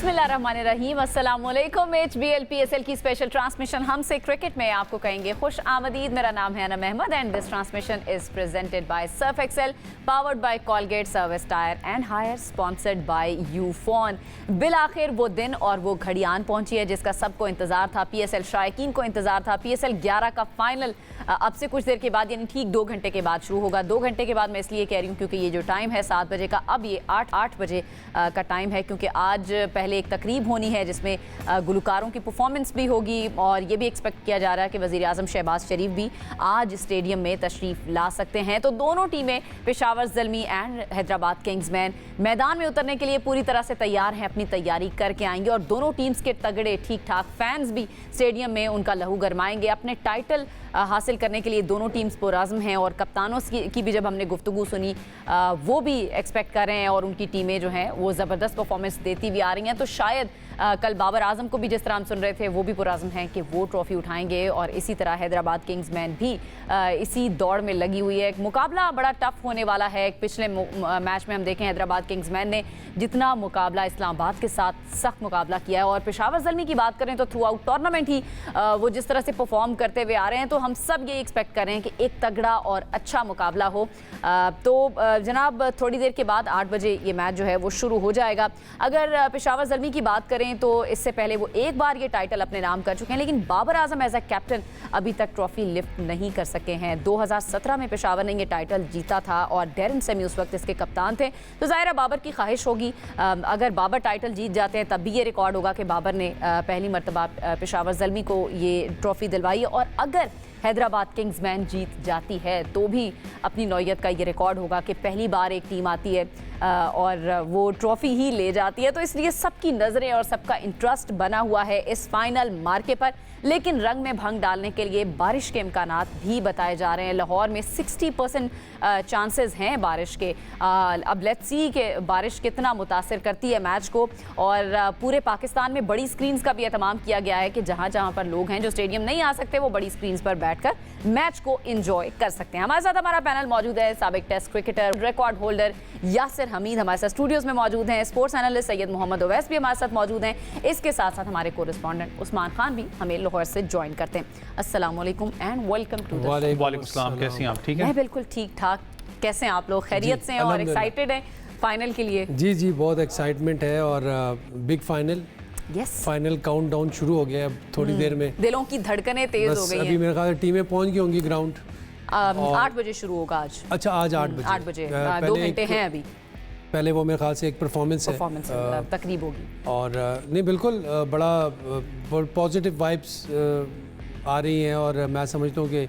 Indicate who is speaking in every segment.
Speaker 1: बिस्मिल्लाहिर्रहमानिर्रहीम, अस्सलामुअलैकुम। HBL PSL की स्पेशल ट्रांसमिशन हमसे क्रिकेट में आपको कहेंगे खुश आमदीद। मेरा नाम है Anam Ahmed and this transmission is presented by Surf Excel, powered by Colgate Service tyre and Haier, sponsored by Ufone. बिल आखिर वो दिन और वो घड़ी आन पहुंची है जिसका सबको इंतजार था, PSL शायकीन को इंतजार था। PSL 11 का फाइनल अब से कुछ देर के बाद यानी ठीक 2 घंटे के बाद शुरू होगा। 2 घंटे के बाद मैं इसलिए कह रही हूँ क्योंकि ये जो टाइम है 7 बजे का, अब ये 8 बजे का टाइम है, क्योंकि आज पहले एक तकरीब होनी है जिसमें गुलकारों की परफॉर्मेंस भी होगी और ये भी एक्सपेक्ट किया जा रहा है कि वज़ीर आज़म शहबाज शरीफ भी आज स्टेडियम में तशरीफ़ ला सकते हैं। तो दोनों टीमें पेशावर ज़ल्मी एंड हैदराबाद किंग्समैन मैदान में उतरने के लिए पूरी तरह से तैयार हैं, अपनी तैयारी करके आएंगे और दोनों टीम्स के तगड़े ठीक ठाक फैंस भी स्टेडियम में उनका लहू गरमाएंगे। अपने टाइटल हासिल करने के लिए दोनों टीम्स पुरअज़्म हैं और कप्तानों की भी जब हमने गुफ्तगू सुनी वो भी एक्सपेक्ट कर रहे हैं और उनकी टीमें जो हैं वो ज़बरदस्त परफॉर्मेंस देती हुई आ रही हैं। तो शायद कल बाबर आजम को भी जिस तरह हम सुन रहे थे वो भी पुरअज़्म हैं कि वो ट्रॉफी उठाएंगे और इसी तरह हैदराबाद किंग्समैन भी इसी दौड़ में लगी हुई है। एक मुकाबला बड़ा टफ होने वाला है। पिछले मैच में हम देखें हैदराबाद किंग्समैन ने जितना मुकाबला इस्लामाबाद के साथ सख्त मुकाबला किया है और पेशावर ज़ल्मी की बात करें तो थ्रू आउट टूर्नामेंट ही वो जिस तरह से परफॉर्म करते हुए आ रहे हैं, तो हम सब ये एक्सपेक्ट कर रहे हैं कि एक तगड़ा और अच्छा मुकाबला हो। तो जनाब थोड़ी देर के बाद 8 बजे ये मैच जो है वो शुरू हो जाएगा। अगर पेशावर ज़ल्मी की बात करें तो इससे पहले वो एक बार ये टाइटल अपने नाम कर चुके हैं, लेकिन Babar Azam as a captain अभी तक ट्रॉफी लिफ्ट नहीं कर सके हैं। 2017 में पेशावर ने ये टाइटल जीता था और डेरन सेमी उस वक्त इसके कप्तान थे। तो ज़ाहिर बाबर की ख्वाहिश होगी अगर बाबर टाइटल जीत जाते हैं तब भी ये रिकॉर्ड होगा कि बाबर ने पहली मरतबा पेशावर ज़ल्मी को ये ट्रॉफी दिलवाई है और अगर हैदराबाद किंग्समैन जीत जाती है तो भी अपनी नौयत का ये रिकॉर्ड होगा कि पहली बार एक टीम आती है और वो ट्रॉफी ही ले जाती है। तो इसलिए सबकी नज़रें और सबका इंटरेस्ट बना हुआ है इस फाइनल मार्के पर, लेकिन रंग में भंग डालने के लिए बारिश के इम्कानात भी बताए जा रहे हैं। लाहौर में 60% चांसेस हैं बारिश के। अब लेट्स सी कि बारिश कितना मुतासिर करती है मैच को। और पूरे पाकिस्तान में बड़ी स्क्रीन्स का भी एहतमाम किया गया है कि जहाँ जहाँ पर लोग हैं जो स्टेडियम नहीं आ सकते वो बड़ी स्क्रीन्स पर बैठकर मैच को एंजॉय कर सकते हैं। हमारे साथ हमारा पैनल मौजूद है, साबिक test cricketer, record holder Yasir Hameed हमारे साथ स्टूडियोज में मौजूद हैं, स्पोर्ट्स एनालिस्ट सैयद मोहम्मद ओवैस भी हमारे साथ मौजूद हैं। इसके साथ साथ हमारे कोरेस्पॉन्डेंट उस्मान खान भी हमें लाहौर से ज्वाइन करते हैं। अस्सलाम वालेकुम and welcome to the show.
Speaker 2: वालेकुम सलाम, कैसी हैं आप? ठीक है,
Speaker 1: मैं बिल्कुल ठीक ठाक। कैसे हैं आप लोग? खैरियत से हैं और एक्साइटेड हैं फाइनल के लिए?
Speaker 3: जी जी, बहुत एक्साइटमेंट है और बिग फाइनल फाइनल काउंटडाउन शुरू हो गया है। अब थोड़ी देर में
Speaker 1: दिलों की धड़कनें तेज हो गई हैं।
Speaker 3: अभी मेरे ख्याल टीमें पहुंच गई होंगी ग्राउंड।
Speaker 1: 8 बजे शुरू होगा आज।
Speaker 3: अच्छा, आज 8 बजे
Speaker 1: 8 बजे 2 घंटे हैं अभी।
Speaker 3: पहले वो मेरे ख्याल से एक परफॉर्मेंस
Speaker 1: तकरीब होगी
Speaker 3: और नहीं बिल्कुल बड़ा पॉजिटिव वाइब्स आ रही हैं और मैं समझता हूँ कि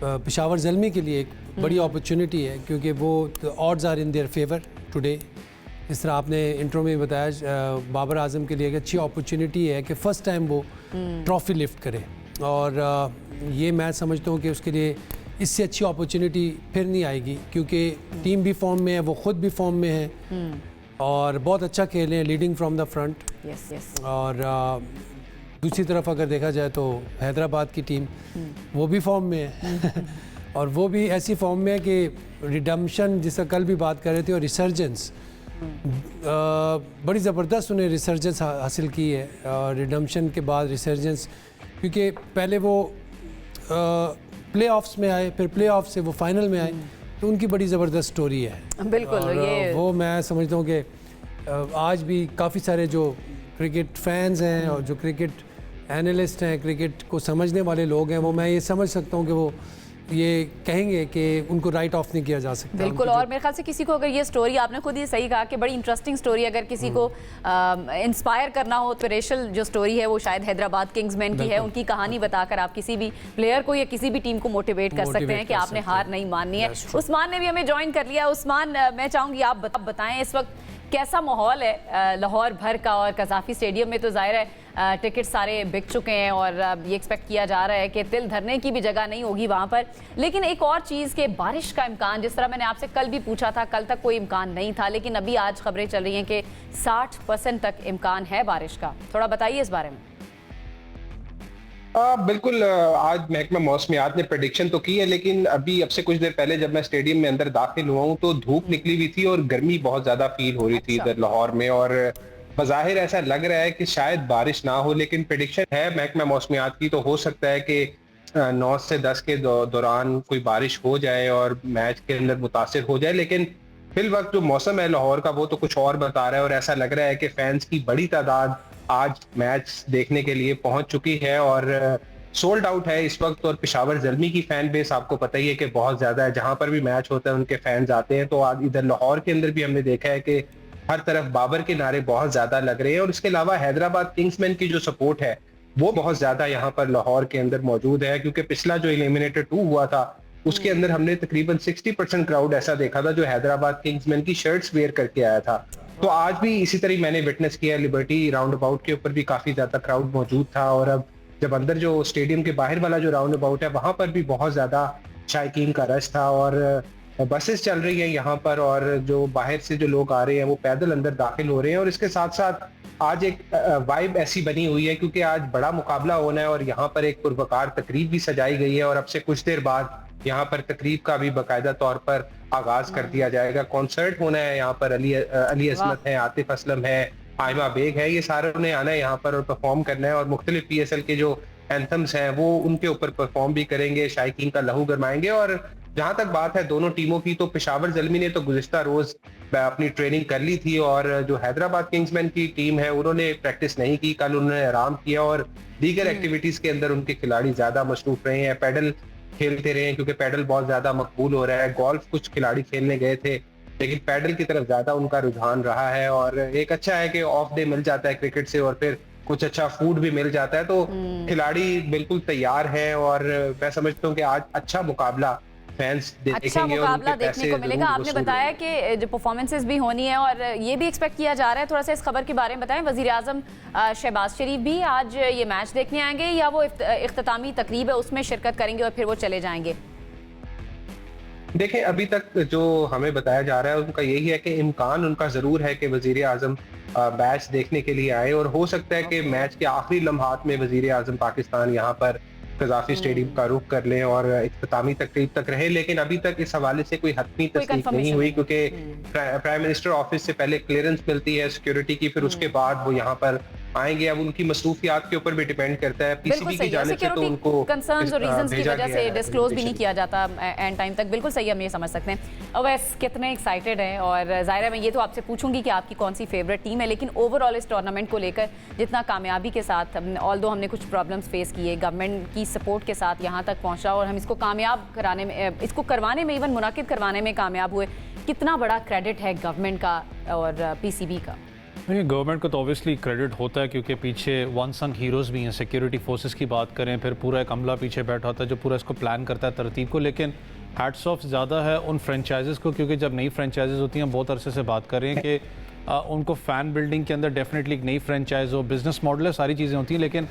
Speaker 3: पेशावर ज़ल्मी के लिए एक बड़ी अपॉर्चुनिटी है क्योंकि वो odds are in their favour today. इस तरह आपने इंट्रो में बताया बाबर आजम के लिए एक अच्छी अपॉर्चुनिटी है कि फ़र्स्ट टाइम वो ट्रॉफ़ी लिफ्ट करे और ये मैं समझता हूँ कि उसके लिए इससे अच्छी अपॉर्चुनिटी फिर नहीं आएगी क्योंकि टीम भी फॉर्म में है, वो ख़ुद भी फॉर्म में है और बहुत अच्छा खेल रहे हैं, लीडिंग फ्रॉम द फ्रंट। और दूसरी तरफ अगर देखा जाए तो हैदराबाद की टीम वो भी फॉर्म में है और वो भी ऐसी फॉर्म में है कि रिडम्पशन जिसका कल भी बात कर रहे थे और रिसर्जेंस बड़ी ज़बरदस्त उन्हें रिसर्जेंस हासिल की है और रिडम्पशन के बाद रिसर्जेंस, क्योंकि पहले वो प्ले ऑफ्स में आए, फिर प्ले ऑफ से वो फाइनल में आए, तो उनकी बड़ी ज़बरदस्त स्टोरी है।
Speaker 1: बिल्कुल
Speaker 3: और
Speaker 1: ये
Speaker 3: वो मैं समझता हूँ कि आज भी काफ़ी सारे जो क्रिकेट फैंस हैं और जो क्रिकेट एनालिस्ट हैं, क्रिकेट को समझने वाले लोग हैं, वो मैं ये समझ सकता हूँ कि वो ये कहेंगे कि उनको राइट ऑफ नहीं किया जा सकता।
Speaker 1: बिल्कुल। और मेरे ख्याल से किसी को अगर ये स्टोरी, आपने खुद ये सही कहा कि बड़ी इंटरेस्टिंग स्टोरी, अगर किसी को इंस्पायर करना हो तो रेशल जो स्टोरी है वो शायद हैदराबाद किंग्समैन की है। उनकी कहानी बताकर आप किसी भी प्लेयर को या किसी भी टीम को मोटिवेट कर सकते हैं कि आपने हार नहीं माननी है। उस्मान ने भी हमें ज्वाइन कर लिया। उस्मान, मैं चाहूँगी आप बताएं इस वक्त कैसा माहौल है लाहौर भर का और कज़ाफ़ी स्टेडियम में तो ज़ाहिर है टिकट सारे बिक चुके हैं और ये एक्सपेक्ट किया जा रहा है कि तिल धरने की भी जगह नहीं होगी वहाँ पर। लेकिन एक और चीज़ के बारिश का इम्कान, जिस तरह मैंने आपसे कल भी पूछा था, कल तक कोई इम्कान नहीं था लेकिन अभी आज खबरें चल रही हैं कि 60% तक इम्कान है बारिश का। थोड़ा बताइए इस बारे में।
Speaker 2: बिल्कुल, आज महकमा मौसमियात ने प्रेडिक्शन तो की है लेकिन अभी अब से कुछ देर पहले जब मैं स्टेडियम में अंदर दाखिल हुआ हूँ तो धूप निकली हुई थी और गर्मी बहुत ज्यादा फील हो रही थी इधर लाहौर में और बज़ाहिर ऐसा लग रहा है कि शायद बारिश ना हो, लेकिन प्रेडिक्शन है महकमा मौसमियात की, तो हो सकता है कि 9 से 10 के दौरान कोई बारिश हो जाए और मैच के अंदर मुतासिर हो जाए। लेकिन फिल वक्त जो मौसम है लाहौर का वो तो कुछ और बता रहा है, और ऐसा लग रहा है कि फैंस की बड़ी तादाद आज मैच देखने के लिए पहुंच चुकी है और सोल्ड आउट है इस वक्त। और पेशावर ज़ल्मी की फैन बेस आपको पता ही है कि बहुत ज्यादा है, जहां पर भी मैच होता है उनके फैंस आते हैं। तो आज इधर लाहौर के अंदर भी हमने देखा है कि हर तरफ बाबर के नारे बहुत ज्यादा लग रहे हैं, और इसके अलावा हैदराबाद किंग्समैन की जो सपोर्ट है वो बहुत ज्यादा यहाँ पर लाहौर के अंदर मौजूद है, क्योंकि पिछला जो एलिमिनेटर 2 हुआ था उसके अंदर हमने तकरीबन 60% क्राउड ऐसा देखा था जो हैदराबाद किंग्समैन की शर्ट्स वेयर करके आया था। तो आज भी इसी तरह मैंने विटनेस किया, लिबर्टी राउंड अबाउट के ऊपर भी काफी ज्यादा क्राउड मौजूद था, और अब जब अंदर जो स्टेडियम के बाहर वाला जो राउंड अबाउट है वहां पर भी बहुत ज्यादा शायकीन का रश था, और बसेस चल रही हैं यहाँ पर, और जो बाहर से जो लोग आ रहे हैं वो पैदल अंदर दाखिल हो रहे हैं। और इसके साथ साथ आज एक वाइब ऐसी बनी हुई है क्योंकि आज बड़ा मुकाबला होना है, और यहाँ पर एक पुरवकार तकरीब भी सजाई गई है, और अब से कुछ देर बाद यहाँ पर तकरीब का भी बाकायदा तौर पर आगाज कर दिया जाएगा। कॉन्सर्ट होना है यहाँ पर, अली असमत है, आतिफ असलम है, आयमा बेग है, ये सारे ने आना है यहाँ पर और परफॉर्म करना है, और मुख्तलिफ PSL के जो एंथम्स हैं वो उनके ऊपर परफॉर्म भी करेंगे, शायकीन का लहू गरमाएंगे। और जहां तक बात है दोनों टीमों की, तो पेशावर ज़ल्मी ने तो गुज़िश्ता रोज अपनी ट्रेनिंग कर ली थी, और जो हैदराबाद किंग्समैन की टीम है उन्होंने प्रैक्टिस नहीं की, कल उन्होंने आराम किया, और दीगर एक्टिविटीज के अंदर उनके खिलाड़ी ज्यादा मसरूफ रहे हैं, पैडल खेलते रहे हैं क्योंकि पैडल बहुत ज्यादा मकबूल हो रहा है। गोल्फ कुछ खिलाड़ी खेलने गए थे, लेकिन पैडल की तरफ ज्यादा उनका रुझान रहा है, और एक अच्छा है कि ऑफ डे मिल जाता है क्रिकेट से, और फिर कुछ अच्छा फूड भी मिल जाता है, तो खिलाड़ी बिल्कुल तैयार हैं, और मैं समझता हूँ कि आज अच्छा मुकाबला फैंस
Speaker 1: अच्छा मुकाबला देखने को मिलेगा। आपने बताया कि जो परफॉर्मेंसेस भी होनी है, और ये भी एक्सपेक्ट किया जा रहा है, थोड़ा सा इस खबर के बारे में बताएं। वजीर आजम शहबाज शरीफ भी आज ये मैच देखने आएंगे, या वो इख्तितामी तकरीब है उसमें शिरकत करेंगे और फिर वो चले जाएंगे?
Speaker 2: देखें, अभी तक जो हमें बताया जा रहा है उनका यही है कि इम्कान उनका जरूर है कि वजीर आजम मैच देखने के लिए आए, और हो सकता है कि मैच के आखिरी लम्हात में वजीर आजम पाकिस्तान यहाँ पर कज़ाफी स्टेडियम का रुख कर लें और इख्तितामी तकरीब तक रहे। लेकिन अभी तक इस हवाले से कोई हतमी तस्दीक नहीं हुई, क्योंकि प्राइम मिनिस्टर ऑफिस से पहले क्लियरेंस मिलती है सिक्योरिटी की, फिर उसके बाद वो यहाँ पर आएंगे। अब उनकी मसरूफियात के ऊपर भी डिपेंड करता है, पीसीबी की जानिब से तो उनको
Speaker 1: कंसर्न्स और रीजंस की वजह से डिस्क्लोज भी नहीं किया जाता एंड टाइम तक। बिल्कुल सही, हम ये समझ सकते हैं। अवैस कितने एक्साइटेड हैं, और ज़ाहिर मैं ये तो आपसे पूछूंगी कि आपकी कौन सी फेवरेट टीम है, लेकिन ओवरऑल इस टूर्नामेंट को लेकर जितना कामयाबी के साथ, ऑल दो हमने कुछ प्रॉब्लम्स फेस किए, गवर्नमेंट की सपोर्ट के साथ यहाँ तक पहुँचा, और हम इसको कामयाब कराने में, इसको करवाने में, इवन मुनाकिद करवाने में कामयाब हुए। कितना बड़ा क्रेडिट है गवर्नमेंट का और PCB का?
Speaker 4: नहीं, गवर्नमेंट को तो ऑब्वियसली क्रेडिट होता है, क्योंकि पीछे वन संग हीरोज़ भी हैं। सिक्योरिटी फोर्सेस की बात करें, फिर पूरा एक अमला पीछे बैठा होता है जो पूरा इसको प्लान करता है तरतीब को। लेकिन हैट्स ऑफ ज़्यादा है उन फ्रेंचाइजेस को, क्योंकि जब नई फ्रेंचाइजेस होती हैं, बहुत अरसे से बात कर रहे हैं कि उनको फ़ैन बिल्डिंग के अंदर डेफिनेटली एक नई फ्रेंचाइज हो, बिजनेस मॉडल है, सारी चीज़ें होती हैं, लेकिन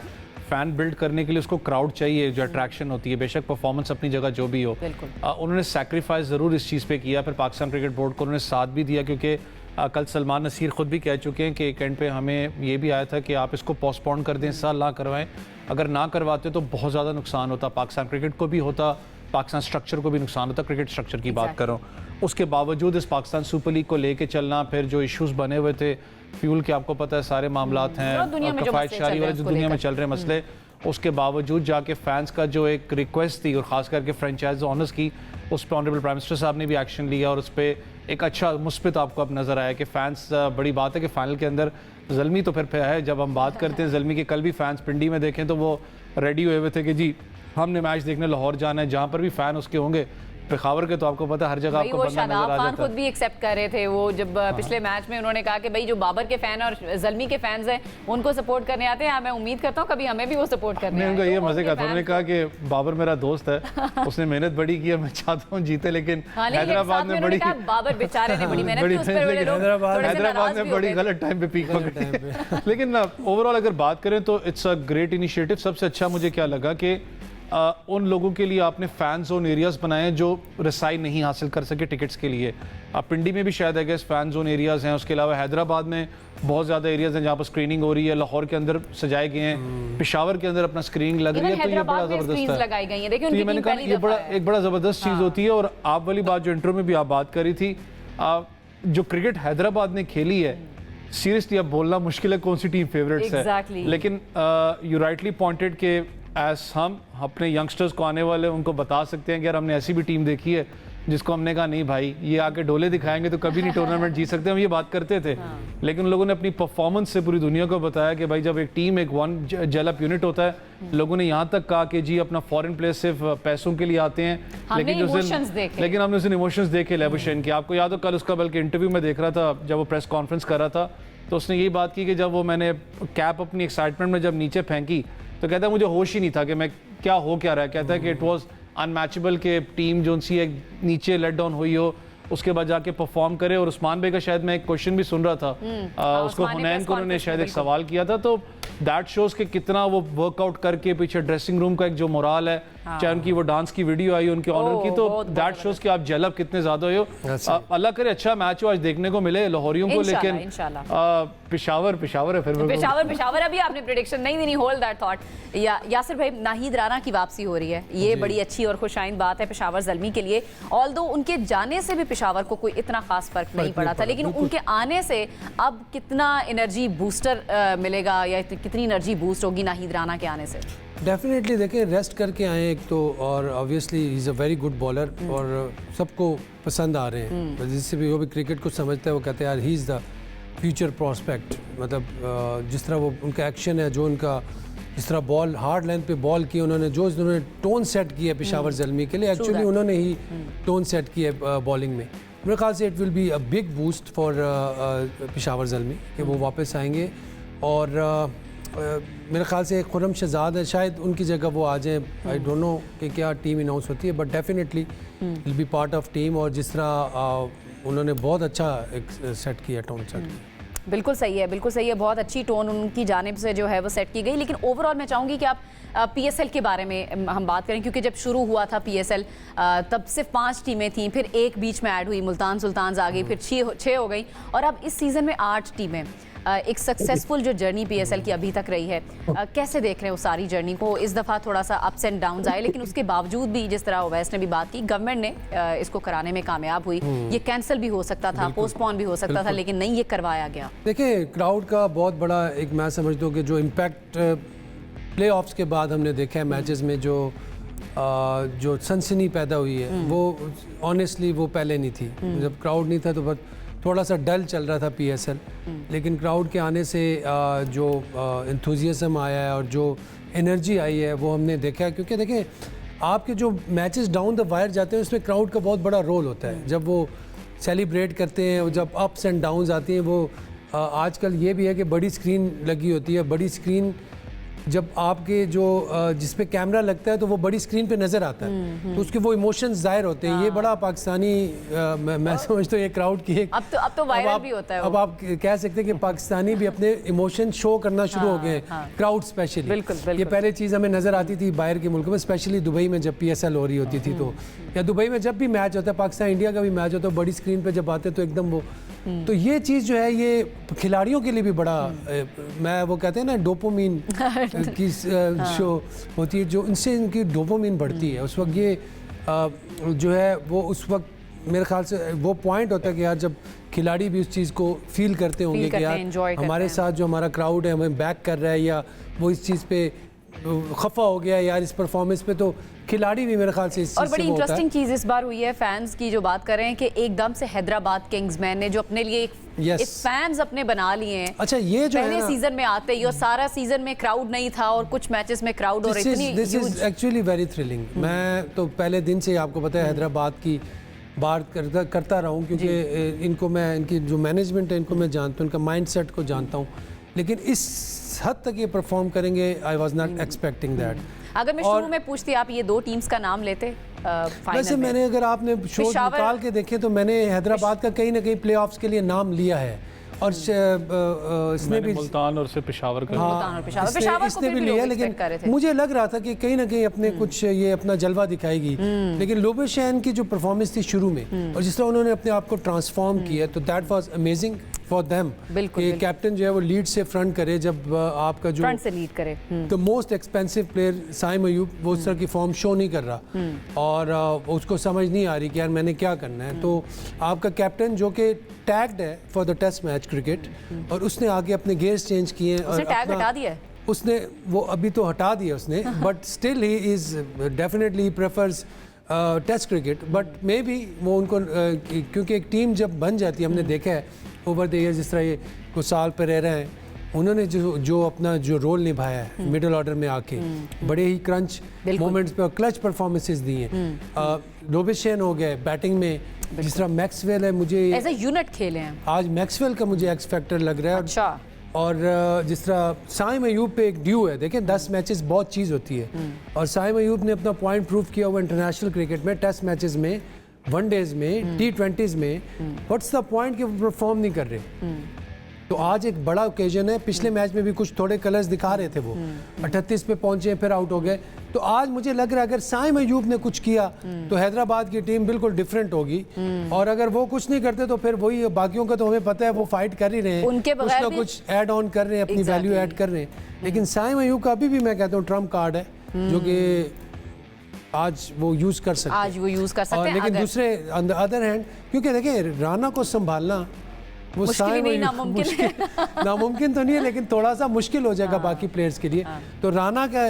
Speaker 4: फ़ैन बिल्ड करने के लिए उसको क्राउड चाहिए, जो अट्रैक्शन होती है। बेशक परफॉर्मेंस अपनी जगह जो भी हो, उन्होंने सेक्रीफाइस ज़रूर इस चीज़ पे किया। फिर पाकिस्तान क्रिकेट बोर्ड को उन्होंने साथ भी दिया, क्योंकि कल सलमान नसीर ख़ुद भी कह चुके हैं कि एक एंड पे हमें ये भी आया था कि आप इसको पोस्टपोन कर दें, इस साल ना करवाएं। अगर ना करवाते तो बहुत ज़्यादा नुकसान होता, पाकिस्तान क्रिकेट को भी होता, पाकिस्तान स्ट्रक्चर को भी नुकसान होता, क्रिकेट स्ट्रक्चर की बात कर रहा हूँ। उसके बावजूद इस पाकिस्तान सुपर लीग को लेके चलना, फिर जो इश्यूज़ बने हुए थे, फ्यूल के आपको पता है सारे मामलात हैं, कफायत शारी वाले जो दुनिया में चल रहे हैं मसले, उसके बावजूद जाके फैंस का जो एक रिक्वेस्ट थी, और ख़ास करके फ्रेंचाइज ऑनर्स की, उस पर ऑनरेबल प्राइम मिनिस्टर साहब ने भी एक्शन लिया, और उस पर एक अच्छा मुस्बित आपको अब नज़र आया कि फ़ैंस, बड़ी बात है कि फाइनल के अंदर ज़ल्मी तो फिर है। जब हम बात करते हैं ज़ल्मी के, कल भी फैंस पिंडी में देखें तो वो रेडी हुए हुए थे कि जी हमने मैच देखने लाहौर जाना है, जहाँ पर भी फ़ैन उसके होंगे। पेखावर के तो आपको पता है हर जगह आपको बंदा नजर आ जाता है।
Speaker 1: खुद भी एक्सेप्ट कर रहे थे वो, जब पिछले मैच में उन्होंने कहा कि भाई जो बाबर के फैन और ज़ल्मी के फैंस हैं उनको सपोर्ट करने आते हैं, मैं उम्मीद करता हूँ कभी हमें भी वो सपोर्ट करने आए।
Speaker 4: उनका ये मजे का था, उन्होंने कहा कि बाबर मेरा दोस्त है, उसने मेहनत बड़ी की है, मैं चाहता हूँ जीते, लेकिन हैदराबाद में बड़ी,
Speaker 1: बाबर बेचारे ने बड़ी मेहनत की, उस पर
Speaker 4: हैदराबाद में बड़ी गलत टाइम पे पीक पकड़ी। लेकिन ओवरऑल अगर बात करें तो इट्स अ ग्रेट इनिशिएटिव। सबसे अच्छा मुझे क्या लगा कि उन लोगों के लिए आपने फैन जोन एरियाज़ बनाए जो रसाई नहीं हासिल कर सके टिकट्स के लिए। पिंडी में भी शायद है फैन जोन एरियाज़ हैं, उसके अलावा हैदराबाद में बहुत ज़्यादा एरियाज़ हैं जहाँ पर स्क्रीनिंग हो रही है, लाहौर के अंदर सजाए गए हैं, पेशावर के अंदर अपना स्क्रीनिंग लग रही है, तो ये बड़ा ज़बरदस्त है। तो ये मैंने कहा ये एक बड़ा ज़बरदस्त चीज़ होती है। और आप वाली बात जो इंट्रो में भी आप बात करी थी, जो क्रिकेट हैदराबाद ने खेली है सीरियसली अब बोलना मुश्किल है कौन सी टीम फेवरेट्स
Speaker 1: Exactly.
Speaker 4: है, लेकिन यू राइटली पॉइंटेड के एज हम अपने यंगस्टर्स को आने वाले उनको बता सकते हैं कि यार हमने ऐसी भी टीम देखी है जिसको हमने कहा नहीं भाई ये आके डोले दिखाएंगे तो कभी नहीं टूर्नामेंट जीत सकते, हम ये बात करते थे। लेकिन लोगों ने अपनी परफॉर्मेंस से पूरी दुनिया को बताया कि भाई जब एक टीम एक वन जेल अप यूनिट होता है, लोगों ने यहाँ तक कहा कि जी अपना फॉरेन प्लेयर्स सिर्फ पैसों के लिए आते हैं, लेकिन हमने उस दिन इमोशंस देखे लेबुशेन के। आपको याद हो कल उसका बल्कि इंटरव्यू में देख रहा था जब वो प्रेस कॉन्फ्रेंस कर रहा था तो उसने यही बात की कि जब वो मैंने कैप अपनी एक्साइटमेंट में जब नीचे फेंकी तो कहता है मुझे होश ही नहीं था कि मैं क्या हो क्या रहा है। कहता है कि इट वाज अनमैचेबल के टीम जो सी एक नीचे लेट डाउन हुई हो उसके बाद जाके परफॉर्म करे। और उस्मान भाई का शायद मैं एक क्वेश्चन भी सुन रहा था, उसको हुनैन को उन्होंने शायद एक सवाल किया था, तो दैट शोज के कितना वो वर्कआउट करके पीछे ड्रेसिंग रूम का एक जो मोराल है, चाहे उनकी वो डांस की वीडियो आई उनके ऑनर की, तो दैट शोज कि आप जेलअप कितने ज्यादा हो। अल्लाह करे अच्छा मैच हो आज देखने को मिले लाहौरियों को, लेकिन पेशावर है फिर
Speaker 1: पेशावर अभी आपने प्रेडिक्शन नहीं देनी, होल्ड दैट थॉट। यासिर भाई, नाहिद राना की वापसी हो रही है, ये बड़ी अच्छी और खुशाइंद बात है पेशावर ज़ल्मी के लिए। ऑल्दो उनके जाने से भी पेशावर को कोई इतना खास फर्क नहीं पड़ा था, लेकिन उनके आने से अब कितना एनर्जी बूस्टर मिलेगा या कितनी एनर्जी बूस्ट होगी नाहिद राना के आने से?
Speaker 3: डेफिनेटली देखें, रेस्ट करके आए एक तो, और obviously he is a very good bowler और सबको पसंद आ रहे हैं। जिससे भी वो भी क्रिकेट को समझता है वो कहते हैं यार he is the future prospect. मतलब जिस तरह वो उनका एक्शन है, जो उनका जिस तरह बॉल हार्ड लेंथ पे बॉल की उन्होंने, जो उन्होंने टोन सेट किया है पेशावर ज़ल्मी के लिए, एक्चुअली उन्होंने ही टोन सेट किया है बॉलिंग में। मेरे ख्याल से it will be a big boost for Peshawar Zalmi कि वो वापस आएंगे। और मेरे ख्याल से खुर्रम शहजाद है, शायद उनकी जगह वो आ जाए। आई डोंट नो कि क्या टीम अनाउंस होती है, but definitely will be part of team. और जिस तरह उन्होंने बहुत अच्छा एक सेट किया, टोन सेट किया।
Speaker 1: बिल्कुल सही है, बिल्कुल सही है, बहुत अच्छी टोन उनकी जानिब से जो है वो सेट की गई। लेकिन ओवरऑल मैं चाहूँगी कि आप PSL के बारे में हम बात करें, क्योंकि जब शुरू हुआ था PSL तब सिर्फ 5 टीमें थीं, फिर एक बीच में ऐड हुई, मुल्तान सुल्तान्स आ गई, फिर 6 हो गई, और अब इस सीज़न में 8 टीमें। एक सक्सेसफुल जो जर्नी PSL की अभी तक रही है, कैसे देख रहे हैं उस सारी जर्नी को? इस दफ़ा थोड़ा सा अप्स एंड डाउन्स आए, लेकिन उसके बावजूद भी जिस तरह ओवैस ने भी बात की, गवर्नमेंट ने इसको कराने में कामयाब हुई। ये कैंसिल भी हो सकता था, पोस्टपोन भी हो सकता था, लेकिन नहीं, ये करवाया गया।
Speaker 3: देखिए, क्राउड का बहुत बड़ा एक, मैं समझता हूँ कि जो इम्पैक्ट प्ले ऑफ्स के बाद हमने देखा है मैचेस में, जो सनसनी पैदा हुई है, वो ऑनेस्टली वो पहले नहीं थी। जब क्राउड नहीं था तो बहुत थोड़ा सा डल चल रहा था PSL, लेकिन क्राउड के आने से जो एंथुजियाज्म आया है और जो एनर्जी आई है वो हमने देखा है। क्योंकि देखें, आपके जो मैचेस डाउन द वायर जाते हैं उसमें क्राउड का बहुत बड़ा रोल होता है। जब वो सेलिब्रेट करते हैं, जब अप्स एंड डाउन्स आती हैं, वो आजकल ये भी है कि बड़ी स्क्रीन लगी होती है। बड़ी स्क्रीन जब आपके जो जिस पे कैमरा लगता है तो वो बड़ी स्क्रीन पे नज़र आता है, तो उसके वो इमोशंस जाहिर होते हैं। ये बड़ा पाकिस्तानी मैं समझता हूँ ये क्राउड की एक
Speaker 1: अब तो वायरल भी होता है।
Speaker 3: अब आप कह सकते हैं कि पाकिस्तानी भी अपने इमोशन शो करना शुरू हो गए हैं, क्राउड स्पेशली। ये पहले चीज़ हमें नज़र आती थी बाहर के मुल्कों में, स्पेशली दुबई में जब PSL हो रही होती थी, तो या दुबई में जब भी मैच होता है, पाकिस्तान इंडिया का भी मैच होता है, बड़ी स्क्रीन पर जब आते तो एकदम वो, तो ये चीज़ जो है ये खिलाड़ियों के लिए भी बड़ा, मैं वो कहते हैं ना डोपामिन की शो होती है, जो इनसे इनकी डोपामिन बढ़ती है उस वक्त। ये जो है वो उस वक्त मेरे ख्याल से वो पॉइंट होता है कि यार जब खिलाड़ी भी उस चीज़ को फील करते होंगे कि यार हमारे साथ जो हमारा क्राउड है हमें बैक कर रहा है, या वो इस चीज़ पे खफा हो गया यार इस परफॉर्मेंस पे, तो खिलाड़ी भी मेरे ख्याल से इस चीज़ से।
Speaker 1: और बड़ी इंटरेस्टिंग चीज़ इस बार हुई है फैंस की, जो बात कर रहे हैं कि एकदम से हैदराबाद किंग्समैन ने जो अपने लिए एक फैंस अपने बना लिए हैं।
Speaker 3: अच्छा, ये जो
Speaker 1: पहले सीजन में आते ही और सारा सीजन में क्राउड नहीं था और कुछ मैचेस में क्राउड, और इतनी
Speaker 3: this is actually very thrilling. मैं तो पहले दिन से आपको पता है हैदराबाद की बात करता रहा हूँ, क्योंकि इनको मैं, इनकी जो मैनेजमेंट है इनको मैं जानता हूँ, इनका माइंडसेट को जानता हूँ, लेकिन इस हद तक ये परफॉर्म करेंगे I was not expecting that.
Speaker 1: अगर मैं शुरू में पूछती आप ये 2 टीम्स का नाम लेते
Speaker 3: वैसे मैंने, अगर आपने शो निकाल के देखे तो मैंने हैदराबाद का कहीं ना कहीं प्लेऑफ्स के लिए नाम लिया है, और इसने भी
Speaker 4: मुल्तान और से पेशावर का,
Speaker 1: पेशावर
Speaker 3: इसने भी लिया, लेकिन मुझे लग रहा था कि कहीं ना कहीं अपने कुछ ये अपना जलवा दिखाएगी। लेकिन लुबशैन की जो परफॉर्मेंस थी शुरू में और जिस तरह उन्होंने अपने आप को ट्रांसफॉर्म किया, तो that was amazing for them
Speaker 1: बिल्कुल,
Speaker 3: कि कैप्टन जो है वो लीड से फ्रंट करे जब आपका जो
Speaker 1: फ्रंट से लीड करे।
Speaker 3: The most expensive player Saim Ayub वो उस तरह की फॉर्म शो नहीं कर रहा और उसको समझ नहीं आ रही कि यार मैंने क्या करना है। तो आपका कैप्टन जो कि टैग्ड है for the test match cricket और उसने आगे अपने गेयर्स चेंज किए हैं
Speaker 1: उसने टैग हटा दिया है।
Speaker 3: उसने वो अभी तो हटा दिया उसने but still he is definitely prefers test cricket but maybe वो उनको क्योंकि एक टीम जब बन जाती है हमने देखा है ओवर द ईयर जिस तरह ये कुछ साल पर रह रहे हैं उन्होंने जो अपना जो रोल निभाया है मिडिल ऑर्डर में आके बड़े ही क्रंच मोमेंट्स पे क्लच परफॉर्मेंसेस दी हैं। रोबिन शेन हो गए बैटिंग में जिस तरह मैक्सवेल है मुझे
Speaker 1: एज ए यूनिट खेले हैं
Speaker 3: आज मैक्सवेल का मुझे एक्स फैक्टर लग रहा है।
Speaker 1: अच्छा
Speaker 3: और जिस तरह साइम अयूब पे एक ड्यू है देखें 10 मैचेस बहुत चीज़ होती है और साइम अयूब ने अपना पॉइंट प्रूव किया हुआ इंटरनेशनल क्रिकेट में टेस्ट मैचेस में वनडेज में T20s में व्हाट्स द पॉइंट कि वो परफॉर्म नहीं कर रहे। तो आज एक बड़ा ओकेजन है। पिछले मैच में भी कुछ थोड़े कलर्स दिखा रहे थे वो 38 पे पहुंचे फिर आउट हो गए। तो आज मुझे लग रहा है अगर साइम अयूब ने कुछ किया तो हैदराबाद की टीम बिल्कुल डिफरेंट होगी और अगर वो कुछ नहीं करते तो फिर वही बाकियों का तो हमें पता है वो फाइट कर ही रहे हैं
Speaker 1: उनके
Speaker 3: कुछ ना कुछ ऐड ऑन कर रहे हैं अपनी वैल्यू ऐड कर रहे हैं। लेकिन साइम अयूब का अभी भी मैं कहता हूँ ट्रम्प कार्ड है जो कि आज वो यूज कर सकते हैं।
Speaker 1: आज वो यूज कर सकते हैं।
Speaker 3: लेकिन दूसरे अदर हैंड क्योंकि देखिए राना को संभालना वो नामुमकिन तो नहीं है लेकिन थोड़ा सा मुश्किल हो जाएगा बाकी प्लेयर्स के लिए। तो राना का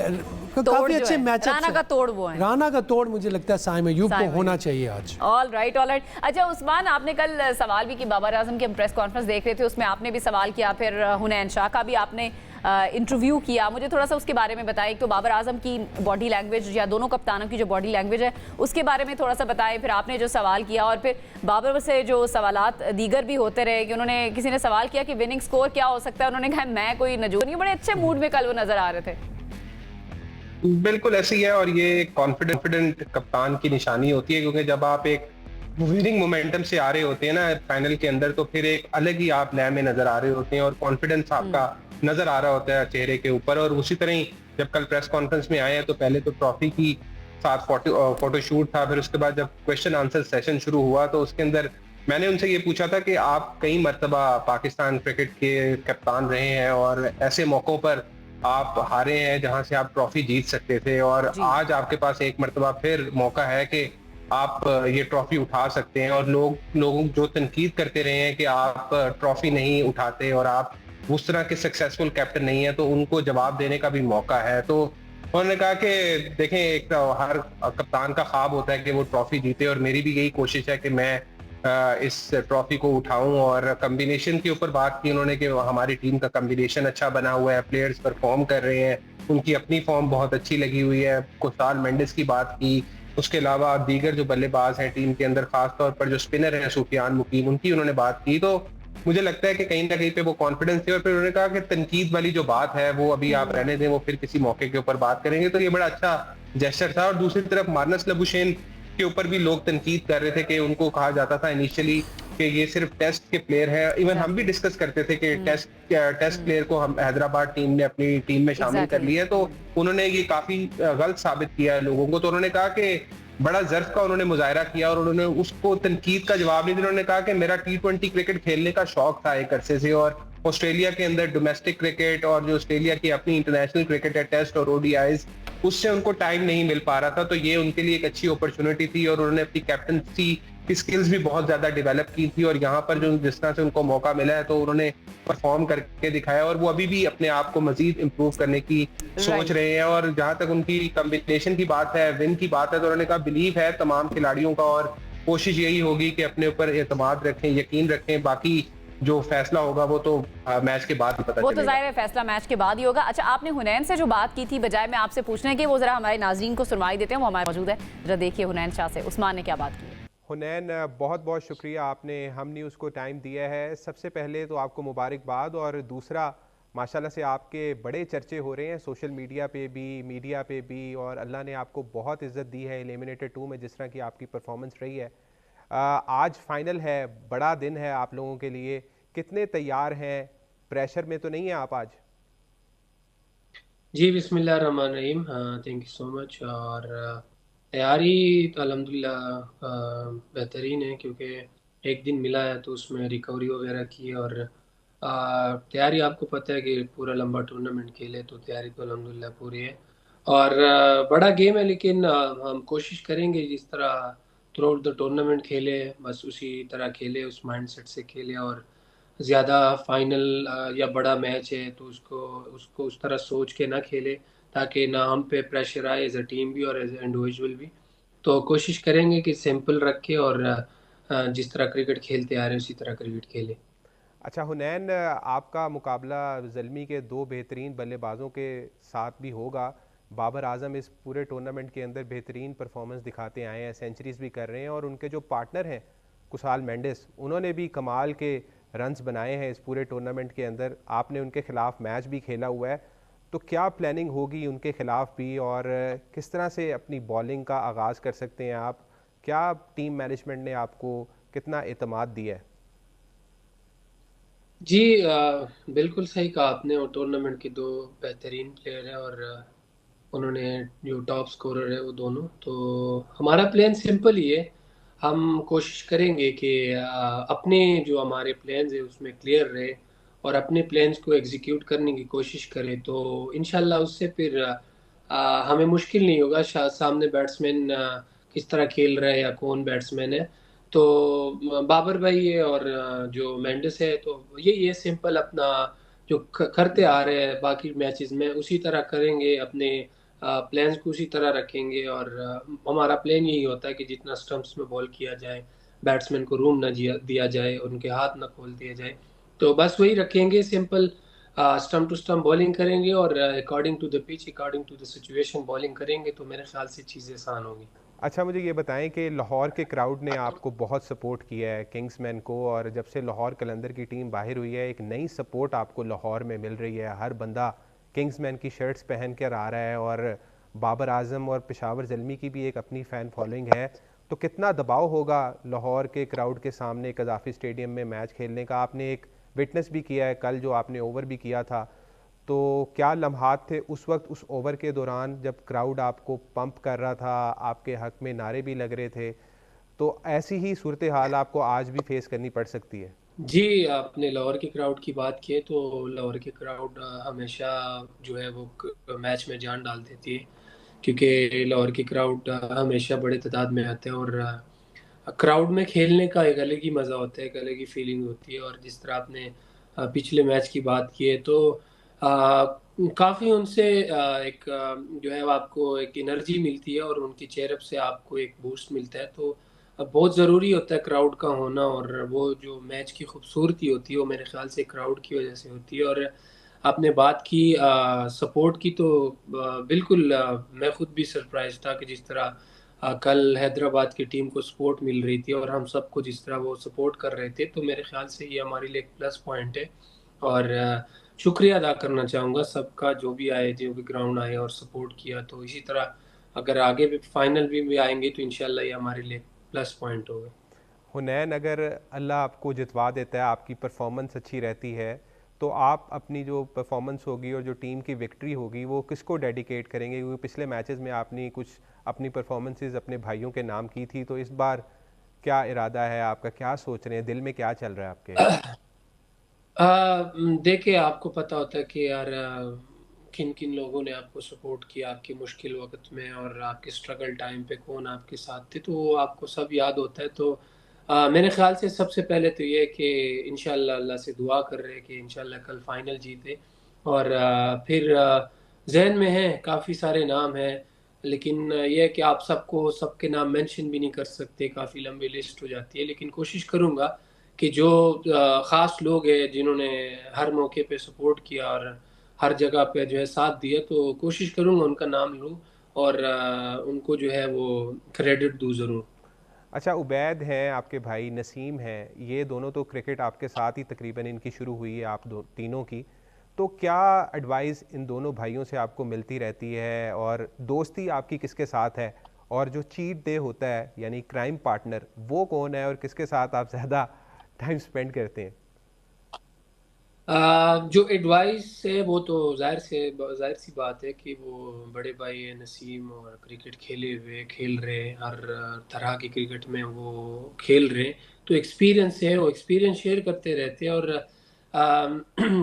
Speaker 3: काफी अच्छे मैचअप
Speaker 1: राना का तोड़ वो है।
Speaker 3: राना का तोड़ मुझे लगता है साइम अयूब को होना चाहिए आज।
Speaker 1: All right. अच्छा उस्मान आपने कल सवाल भी की बाबर आजम की प्रेस कॉन्फ्रेंस देख रहे थे उसमें आपने भी सवाल किया फिर हुनैन शाह का भी आपने इंटरव्यू किया। मुझे थोड़ा सा उसके बारे में बताएं। तो बाबर आजम की बॉडी लैंग्वेज या दोनों कप्तानों की जो बॉडी लैंग्वेज है उसके बारे में थोड़ा सा बताएं। फिर आपने जो सवाल किया और फिर बाबर से जो सवालात दीगर भी होते रहे कि उन्होंने किसी ने सवाल किया कि विनिंग स्कोर क्या हो सकता है उन्होंने कहा मैं कोई नजूर नहीं। बड़े अच्छे मूड में कल वो नजर आ रहे थे।
Speaker 2: बिल्कुल ऐसे ही है और ये कॉन्फिडेंट कप्तान की निशानी होती है क्योंकि जब आप एक विनिंग मोमेंटम से आ रहे होते हैं ना फाइनल के अंदर तो फिर एक अलग ही आप लय में नजर आ रहे होते हैं और कॉन्फिडेंस आपका नजर आ रहा होता है चेहरे के ऊपर। और उसी तरह ही जब कल प्रेस कॉन्फ्रेंस में आए हैं तो पहले तो ट्रॉफी की साथ फोटोशूट था फिर उसके बाद जब क्वेश्चन आंसर सेशन शुरू हुआ तो उसके अंदर मैंने उनसे ये पूछा था कि आप कई मर्तबा पाकिस्तान क्रिकेट के कप्तान रहे हैं और ऐसे मौकों पर आप हारे हैं जहां से आप ट्रॉफी जीत सकते थे और आज आपके पास एक मर्तबा फिर मौका है कि आप ये ट्रॉफी उठा सकते हैं। और लोग जो तनकीद करते रहे हैं कि आप ट्रॉफी नहीं उठाते और आप उस तरह के सक्सेसफुल कैप्टन नहीं है तो उनको जवाब देने का भी मौका है। तो उन्होंने कहा कि देखें एक हर कप्तान का ख्वाब होता है कि वो ट्रॉफी जीते और मेरी भी यही कोशिश है कि मैं इस ट्रॉफी को उठाऊं। और कम्बिनेशन के ऊपर बात की उन्होंने कि हमारी टीम का कम्बिनेशन अच्छा बना हुआ है प्लेयर्स परफॉर्म कर रहे हैं उनकी अपनी फॉर्म बहुत अच्छी लगी हुई है। कुशाल मेंडिस की बात की उसके अलावा दीगर जो बल्लेबाज हैं टीम के अंदर खासतौर पर जो स्पिनर हैं सुफियान मुकीम उनकी उन्होंने बात की। तो मुझे लगता है कि कहीं ना कहीं पे वो कॉन्फिडेंस थे और फिर उन्होंने कहा कि तनकीद वाली जो बात है वो अभी आप रहने दें वो फिर किसी मौके के ऊपर बात करेंगे। तो ये बड़ा अच्छा जेस्चर था। और दूसरी तरफ मार्नस लबुशेन के ऊपर भी लोग तनकीद कर रहे थे कि उनको कहा जाता था इनिशियली कि ये सिर्फ टेस्ट के प्लेयर हैं। इवन हम भी डिस्कस करते थे कि टेस्ट प्लेयर को हम हैदराबाद टीम ने अपनी टीम में शामिल कर लिया है। तो उन्होंने ये काफी गलत साबित किया है लोगों को। तो उन्होंने कहा कि बड़ा ज़र्फ का उन्होंने मुजाहरा किया और उन्होंने उसको तनकीद का जवाब नहीं दिया। उन्होंने कहा कि मेरा T20 क्रिकेट खेलने का शौक था एक अरसे से और ऑस्ट्रेलिया के अंदर डोमेस्टिक क्रिकेट और जो ऑस्ट्रेलिया की अपनी इंटरनेशनल क्रिकेट है टेस्ट और ODIs उससे उनको टाइम नहीं मिल पा रहा था। तो ये उनके लिए एक अच्छी अपॉर्चुनिटी थी और उन्होंने अपनी कैप्टनसी की स्किल्स भी बहुत ज्यादा डेवलप की थी और यहाँ पर जो जिस तरह से उनको मौका मिला है तो उन्होंने परफॉर्म करके दिखाया और वो अभी भी अपने आप को मजीद इम्प्रूव करने की सोच रहे हैं। और जहां तक उनकी कॉम्बिनेशन की बात है विन की बात है तो उन्होंने कहा बिलीव है तमाम खिलाड़ियों का और कोशिश यही होगी कि अपने ऊपर एतमाद रखें यकीन रखें। बाकी जो फैसला होगा वो तो मैच के बाद ही पता चलेगा।
Speaker 1: वो तो जाहिर है फैसला मैच के बाद ही होगा। अच्छा आपने हुनैन से जो बात की थी बजाय मैं आपसे पूछने की वो जरा हमारे नाजरीन को सुनवाई देते हैं वो हमारे मौजूद है। जरा देखिए हुनैन शाह से उस्मान ने क्या बात की।
Speaker 5: हुनैन बहुत बहुत शुक्रिया आपने हम न्यूज़ को टाइम दिया है। सबसे पहले तो आपको मुबारकबाद और दूसरा माशाल्लाह से आपके बड़े चर्चे हो रहे हैं सोशल मीडिया पे भी मीडिया पे भी और अल्लाह ने आपको बहुत इज़्ज़त दी है एलिमिनेटर 2 में जिस तरह की आपकी परफॉर्मेंस रही है। आज फाइनल है बड़ा दिन है आप लोगों के लिए कितने तैयार हैं प्रेशर में तो नहीं है आप आज?
Speaker 6: जी बिस्मिल्लाहिर्रहमानिर्रहीम थैंक यू सो मच। और तैयारी तो अल्हम्दुलिल्लाह बेहतरीन है क्योंकि एक दिन मिला है तो उसमें रिकवरी वगैरह की, और तैयारी आपको पता है कि पूरा लंबा टूर्नामेंट खेले, तो तैयारी तो अल्हम्दुलिल्लाह पूरी है। और बड़ा गेम है, लेकिन हम कोशिश करेंगे जिस तरह थ्रू आउट द टूर्नामेंट खेले, बस उसी तरह खेले, उस माइंडसेट से खेले। और ज़्यादा फाइनल या बड़ा मैच है तो उसको उसको उस तरह सोच के ना खेले, ताकि ना हम पे प्रेशर आए एज अ टीम भी और एज ए इंडिविजुअल भी। तो कोशिश करेंगे कि सिंपल रखे और जिस तरह क्रिकेट खेलते आ रहे हैं उसी तरह क्रिकेट खेले।
Speaker 5: अच्छा हुनैन, आपका मुकाबला ज़ल्मी के दो बेहतरीन बल्लेबाजों के साथ भी होगा। बाबर आजम इस पूरे टूर्नामेंट के अंदर बेहतरीन परफॉर्मेंस दिखाते आए हैं, सेंचुरीज भी कर रहे हैं, और उनके जो पार्टनर हैं कुसाल मेंडिस, उन्होंने भी कमाल के रन्स बनाए हैं इस पूरे टूर्नामेंट के अंदर। आपने उनके खिलाफ मैच भी खेला हुआ है, तो क्या प्लानिंग होगी उनके खिलाफ भी, और किस तरह से अपनी बॉलिंग का आगाज़ कर सकते हैं आप? क्या टीम मैनेजमेंट ने आपको कितना एतमाद दिया है?
Speaker 6: जी, बिल्कुल सही कहा आपने। और टूर्नामेंट के दो बेहतरीन प्लेयर हैं, और उन्होंने जो टॉप स्कोरर है वो दोनों। तो हमारा प्लान सिंपल ही है, हम कोशिश करेंगे कि अपने जो हमारे प्लान्स है उसमें क्लियर रहे और अपने प्लान्स को एग्जीक्यूट करने की कोशिश करें, तो इंशाल्लाह उससे फिर हमें मुश्किल नहीं होगा। सामने बैट्समैन किस तरह खेल रहा है या कौन बैट्समैन है, तो बाबर भाई है और जो मेंडिस है, तो यही है सिंपल। अपना जो करते आ रहे हैं बाकी मैचेस में उसी तरह करेंगे, अपने प्लान्स को उसी तरह रखेंगे। और हमारा प्लान यही होता है कि जितना स्टंप्स में बॉल किया जाए, बैट्समैन को रूम ना दिया जाए, उनके हाथ ना खोल दिए जाए, तो बस वही रखेंगे simple. Stump to stump bowling करेंगे और according to the pitch, according to the situation bowling करेंगे, तो मेरे ख्याल से चीज़ें आसान होंगी।
Speaker 5: अच्छा मुझे ये बताएं कि लाहौर के क्राउड ने आपको बहुत सपोर्ट किया है, किंग्समैन को, और जब से लाहौर कलंदर की टीम बाहर हुई है एक नई सपोर्ट आपको लाहौर में मिल रही है। हर बंदा किंग्समैन की शर्ट्स पहन कर आ रहा है, और बाबर आजम और पेशावर ज़ल्मी की भी एक अपनी फ़ैन फॉलोइंग है। तो कितना दबाव होगा लाहौर के क्राउड के सामने कज़ाफ़ी स्टेडियम में मैच खेलने का? आपने एक विटनेस भी किया है कल, जो आपने ओवर भी किया था, तो क्या लम्हात थे उस वक्त उस ओवर के दौरान जब क्राउड आपको पंप कर रहा था, आपके हक में नारे भी लग रहे थे? तो ऐसी ही सूरत हाल आपको आज भी फेस करनी पड़ सकती है?
Speaker 6: जी, आपने लाहौर के क्राउड की बात की है, तो लाहौर के क्राउड हमेशा जो है वो मैच में जान डाल देती है, क्योंकि लाहौर के क्राउड हमेशा बड़े तादाद में आते हैं। और क्राउड में खेलने का एक अलग ही मज़ा होता है, एक अलग ही फीलिंग होती है। और जिस तरह आपने पिछले मैच की बात की है, तो काफ़ी उनसे एक जो है वो आपको एक एनर्जी मिलती है और उनकी चेयरअप से आपको एक बूस्ट मिलता है। तो बहुत ज़रूरी होता है क्राउड का होना, और वो जो मैच की खूबसूरती होती है वो मेरे ख़्याल से क्राउड की वजह से होती है। और आपने बात की सपोर्ट की, तो बिल्कुल मैं खुद भी सरप्राइज़ था कि जिस तरह कल हैदराबाद की टीम को सपोर्ट मिल रही थी और हम सबको जिस तरह वो सपोर्ट कर रहे थे, तो मेरे ख़्याल से ये हमारे लिए एक प्लस पॉइंट है। और शुक्रिया अदा करना चाहूँगा सबका, जो भी आए, जो भी ग्राउंड आए और सपोर्ट किया। तो इसी तरह अगर आगे भी फाइनल भी आएंगे तो इंशाल्लाह ये हमारे लिए प्लस पॉइंट होगा।
Speaker 5: हुनैन, अगर अल्लाह आपको जितवा देता है, आपकी परफॉर्मेंस अच्छी रहती है, तो आप अपनी जो परफॉर्मेंस होगी और जो टीम की विक्ट्री होगी वो किसको डेडिकेट करेंगे? क्योंकि पिछले मैचेस में आपने कुछ अपनी परफॉर्मेंसेस अपने भाइयों के नाम की थी, तो इस बार क्या इरादा है आपका? क्या सोच रहे हैं? दिल में क्या चल रहा है आपके?
Speaker 6: देखिए, आपको पता होता है कि यार किन किन लोगों ने आपको सपोर्ट किया आपके मुश्किल वक्त में, और आपके स्ट्रगल टाइम पे कौन आपके साथ थे, तो वो आपको सब याद होता है। तो मेरे ख्याल से सबसे पहले तो ये है कि इंशाल्लाह अल्लाह से दुआ कर रहे हैं कि इंशाल्लाह कल फाइनल जीते। और फिर जहन में है काफ़ी सारे नाम हैं, लेकिन ये है कि आप सबको सबके नाम मेंशन भी नहीं कर सकते, काफ़ी लंबी लिस्ट हो जाती है। लेकिन कोशिश करूँगा कि जो ख़ास लोग हैं जिन्होंने हर मौके पे सपोर्ट किया और हर जगह पे जो है साथ दिया, तो कोशिश करूँगा उनका नाम लूँ और उनको जो है वो क्रेडिट दूँ ज़रूर।
Speaker 5: अच्छा, उबैद हैं आपके भाई, नसीम हैं, ये दोनों तो क्रिकेट आपके साथ ही तकरीबन इनकी शुरू हुई है, आप दो तीनों की। तो क्या एडवाइस इन दोनों भाइयों से आपको मिलती रहती है, और दोस्ती आपकी किसके साथ है? और जो चीट डे होता है यानी क्राइम पार्टनर, वो कौन है और किसके साथ आप ज़्यादा टाइम स्पेंड करते हैं?
Speaker 6: जो एडवाइस है वो तो जाहिर सी बात है कि वो बड़े भाई है नसीम, और क्रिकेट खेल रहे हैं, हर तरह की क्रिकेट में वो खेल रहे हैं, तो एक्सपीरियंस है, वो एक्सपीरियंस शेयर करते रहते हैं। और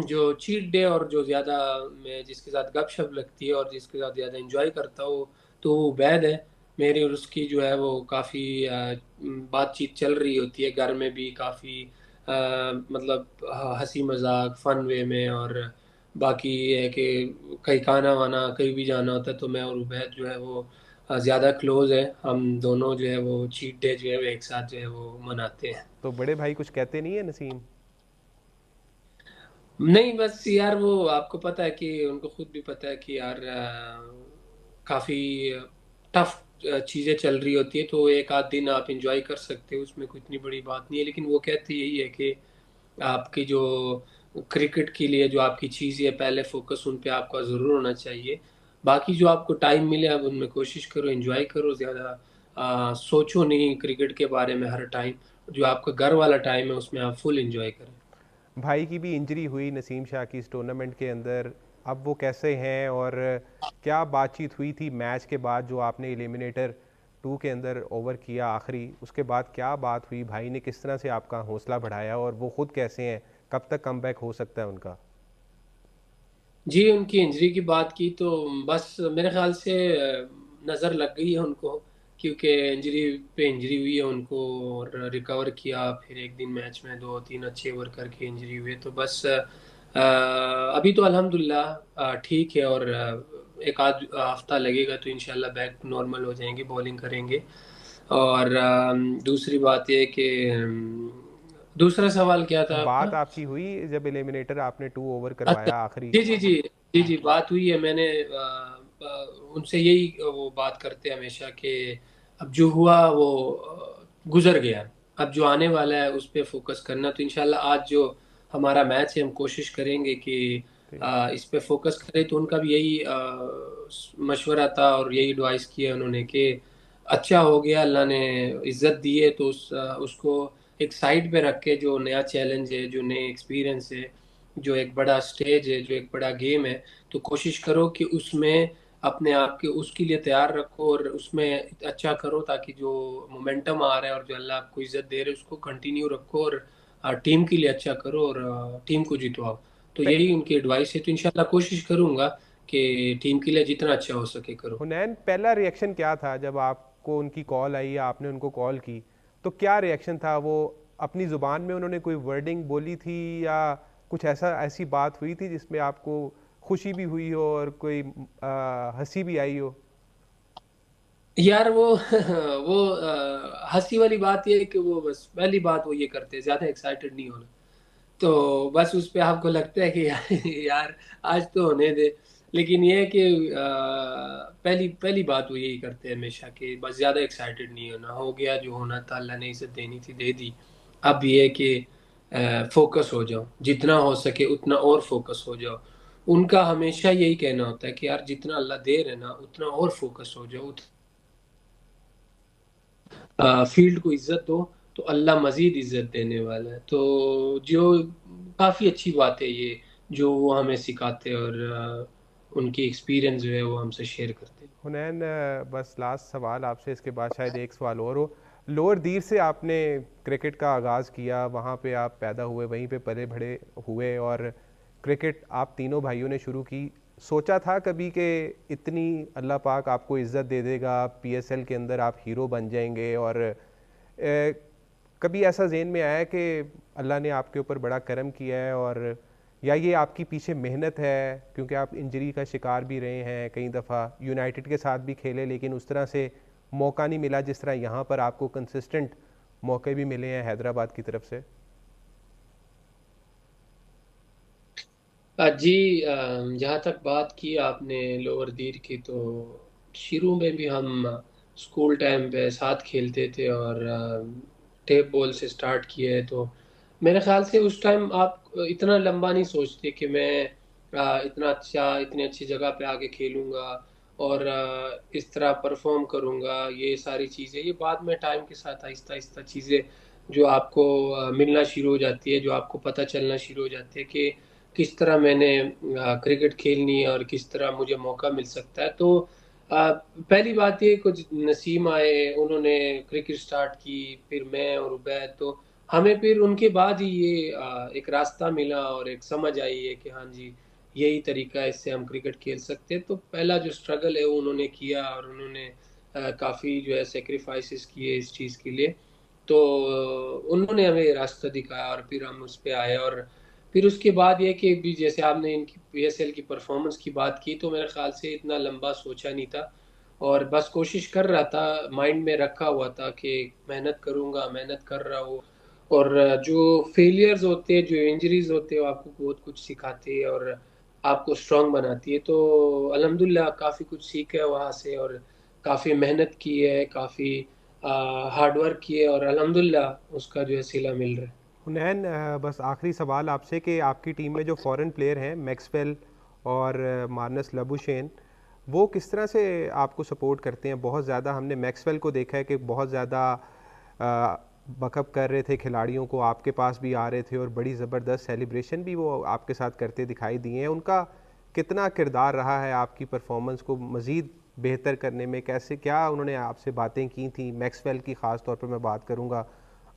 Speaker 6: जो चीट डे और जो ज़्यादा मैं जिसके साथ गपशप लगती है और जिसके साथ ज़्यादा एंजॉय करता हूँ तो वो उबैद है। मेरी और उसकी जो है वो काफ़ी बातचीत चल रही होती है घर में भी, काफ़ी मतलब हंसी मजाक फन वे में। और बाकी ये है कि कहीं खाना वाना कहीं भी जाना होता है तो मैं और उबैद जो है वो ज़्यादा क्लोज है, हम दोनों जो है वो चीट डे जो है वो एक साथ जो है वो मनाते हैं।
Speaker 5: तो बड़े भाई कुछ कहते नहीं है नसीम?
Speaker 6: नहीं बस यार वो आपको पता है कि उनको खुद भी पता है कि यार काफ़ी टफ चीज़ें चल रही होती है, तो एक आध दिन आप इंजॉय कर सकते हो, उसमें कोई इतनी बड़ी बात नहीं है। लेकिन वो कहते यही है कि आपकी जो क्रिकेट के लिए जो आपकी चीज़ है पहले फोकस उन पे आपका ज़रूर होना चाहिए। बाकी जो आपको टाइम मिले आप उनमें कोशिश करो, एंजॉय करो, ज़्यादा सोचो नहीं क्रिकेट के बारे में हर टाइम। जो आपका घर वाला टाइम है उसमें आप फुल एंजॉय करें।
Speaker 5: भाई की भी इंजरी हुई नसीम शाह की इस टूर्नामेंट के अंदर, अब वो कैसे हैं और क्या बातचीत हुई थी मैच के बाद जो आपने एलिमिनेटर 2 के अंदर ओवर किया आखिरी, उसके बाद क्या बात हुई, भाई ने किस तरह से आपका हौसला बढ़ाया और वो खुद कैसे हैं, कब तक कमबैक हो सकता है उनका?
Speaker 6: जी, उनकी इंजरी की बात की तो बस मेरे ख्याल से नज़र लग गई है उनको, क्योंकि इंजरी पे इंजरी हुई है उनको और रिकवर किया, फिर एक दिन मैच में 2-3 अच्छे ओवर करके इंजरी हुई है, तो बस अभी तो अल्हम्दुलिल्लाह ठीक है। और एक आध हफ्ता लगेगा तो इंशाल्लाह बैक नॉर्मल हो जाएंगे, बॉलिंग करेंगे। और दूसरी बात ये है कि दूसरा सवाल क्या था
Speaker 5: बात
Speaker 6: आपका?
Speaker 5: आपकी हुई जब एलिमिनेटर आपने 2 ओवर
Speaker 6: अच्छा,
Speaker 5: करवाया आखिरी?
Speaker 6: जी जी जी, जी जी बात हुई है। मैंने उनसे यही वो बात करते हैं हमेशा कि अब जो हुआ वो गुजर गया, अब जो आने वाला है उस पर फोकस करना। तो इंशाल्लाह आज जो हमारा मैच है हम कोशिश करेंगे कि
Speaker 5: ठीक।
Speaker 6: इस पे फोकस करें। तो उनका भी यही मशवरा था और यही एडवाइस किया उन्होंने कि अच्छा हो गया, अल्लाह ने इज्जत दी है तो उसको एक साइड पे रख के जो नया चैलेंज है, जो नए एक्सपीरियंस है, जो एक बड़ा स्टेज है, जो एक बड़ा गेम है, तो कोशिश करो कि उसमें अपने आप के उसके लिए तैयार रखो और उसमें अच्छा करो, ताकि जो मोमेंटम आ रहा है और जो अल्लाह आपको इज्जत दे रहे है उसको कंटिन्यू रखो और टीम के लिए अच्छा करो और टीम को जितवाओ। तो
Speaker 5: पे-
Speaker 6: यही उनकी एडवाइस है, तो इंशाल्लाह कोशिश करूंगा कि टीम के लिए जितना अच्छा हो सके करो।
Speaker 5: हुनैन, पहला रिएक्शन क्या था जब आपको उनकी कॉल आई या आपने उनको कॉल की, तो क्या रिएक्शन था? वो अपनी ज़ुबान में उन्होंने कोई वर्डिंग बोली थी या कुछ ऐसी बात हुई थी जिसमें आपको खुशी भी हुई हो और कोई हंसी भी आई हो?
Speaker 6: यार वो वो हंसी वाली बात ये है कि वो बस पहली बात वो ये करते हैं ज्यादा एक्साइटेड नहीं होना, तो बस उस पे आपको लगता है कि यार आज तो होने दे। लेकिन ये है कि पहली पहली बात वो यही करते हैं हमेशा कि बस ज़्यादा एक्साइटेड नहीं होना, हो गया जो होना था, अल्लाह ने इज्जत देनी थी दे दी। अब ये है कि फोकस हो जाओ, जितना हो सके उतना और फोकस हो जाओ। उनका हमेशा यही कहना होता है कि यार जितना अल्लाह दे रहे ना उतना और फोकस हो जाओ, फील्ड को इज्जत दो तो अल्लाह मजीद इज्जत देने वाला है। तो जो काफ़ी अच्छी बात है ये, जो वो हमें सिखाते हैं और उनकी एक्सपीरियंस जो है वो हमसे शेयर करते हैं।
Speaker 5: हुनैन, बस लास्ट सवाल आपसे, इसके बाद शायद एक सवाल और हो। लोअर दीर से आपने क्रिकेट का आगाज़ किया, वहाँ पे आप पैदा हुए, वहीं पे पले बड़े हुए और क्रिकेट आप तीनों भाइयों ने शुरू की। सोचा था कभी कि इतनी अल्लाह पाक आपको इज़्ज़त दे देगा, पीएसएल के अंदर आप हीरो बन जाएंगे? और कभी ऐसा ज़हन में आया कि अल्लाह ने आपके ऊपर बड़ा करम किया है, और या ये आपकी पीछे मेहनत है, क्योंकि आप इंजरी का शिकार भी रहे हैं, कई दफ़ा यूनाइटेड के साथ भी खेले लेकिन उस तरह से मौका नहीं मिला जिस तरह यहाँ पर आपको कंसिस्टेंट मौके भी मिले हैं हैदराबाद की तरफ से?
Speaker 6: जी, जहाँ तक बात की आपने लोअर दीर की, तो शुरू में भी हम स्कूल टाइम पे साथ खेलते थे और टेप बॉल से स्टार्ट किया है। तो मेरे ख्याल से उस टाइम आप इतना लंबा नहीं सोचते कि मैं इतना अच्छा इतनी अच्छी जगह पे आके खेलूँगा और इस तरह परफॉर्म करूँगा। ये सारी चीज़ें ये बाद में टाइम के साथ आहिस्ता आहिस्ता चीज़ें जो आपको मिलना शुरू हो जाती है, जो आपको पता चलना शुरू हो जाती है कि किस तरह मैंने क्रिकेट खेलनी है और किस तरह मुझे मौका मिल सकता है। तो पहली बात ये, कुछ नसीम आए, उन्होंने क्रिकेट स्टार्ट की, फिर मैं और उबैद, तो हमें फिर उनके बाद ही ये एक रास्ता मिला और एक समझ आई है कि हाँ जी, यही तरीका है, इससे हम क्रिकेट खेल सकते हैं। तो पहला जो स्ट्रगल है वो उन्होंने किया और उन्होंने काफ़ी जो है सेक्रीफाइसेस किए इस चीज़ के लिए। तो उन्होंने हमें रास्ता दिखाया और फिर हम उस पे आए। और फिर उसके बाद ये कि भी जैसे आपने इनकी पीएसएल की परफॉर्मेंस की बात की, तो मेरे ख्याल से इतना लंबा सोचा नहीं था और बस कोशिश कर रहा था, माइंड में रखा हुआ था कि मेहनत करूँगा, मेहनत कर रहा हूँ। और जो फेलियर्स होते हैं, जो इंजरीज होते हैं, वो आपको बहुत कुछ सिखाती है और आपको स्ट्रांग बनाती है। तो अल्हम्दुलिल्लाह काफ़ी कुछ सीखा है वहाँ से और काफ़ी मेहनत की है, काफ़ी हार्ड वर्क की है और अल्हम्दुलिल्लाह उसका जो है सिला मिल रहा है।
Speaker 5: हुनैन, बस आखिरी सवाल आपसे कि आपकी टीम में जो फॉरेन प्लेयर हैं मैक्सवेल और मार्नस लबुशेन, वो किस तरह से आपको सपोर्ट करते हैं? बहुत ज़्यादा हमने मैक्सवेल को देखा है कि बहुत ज़्यादा बकअप कर रहे थे खिलाड़ियों को, आपके पास भी आ रहे थे और बड़ी ज़बरदस्त सेलिब्रेशन भी वो आपके साथ करते दिखाई दिए हैं। उनका कितना किरदार रहा है आपकी परफॉर्मेंस को मज़ीद बेहतर करने में? कैसे, क्या उन्होंने आपसे बातें की थी? मैक्सवेल की ख़ास तौर पर मैं बात करूँगा,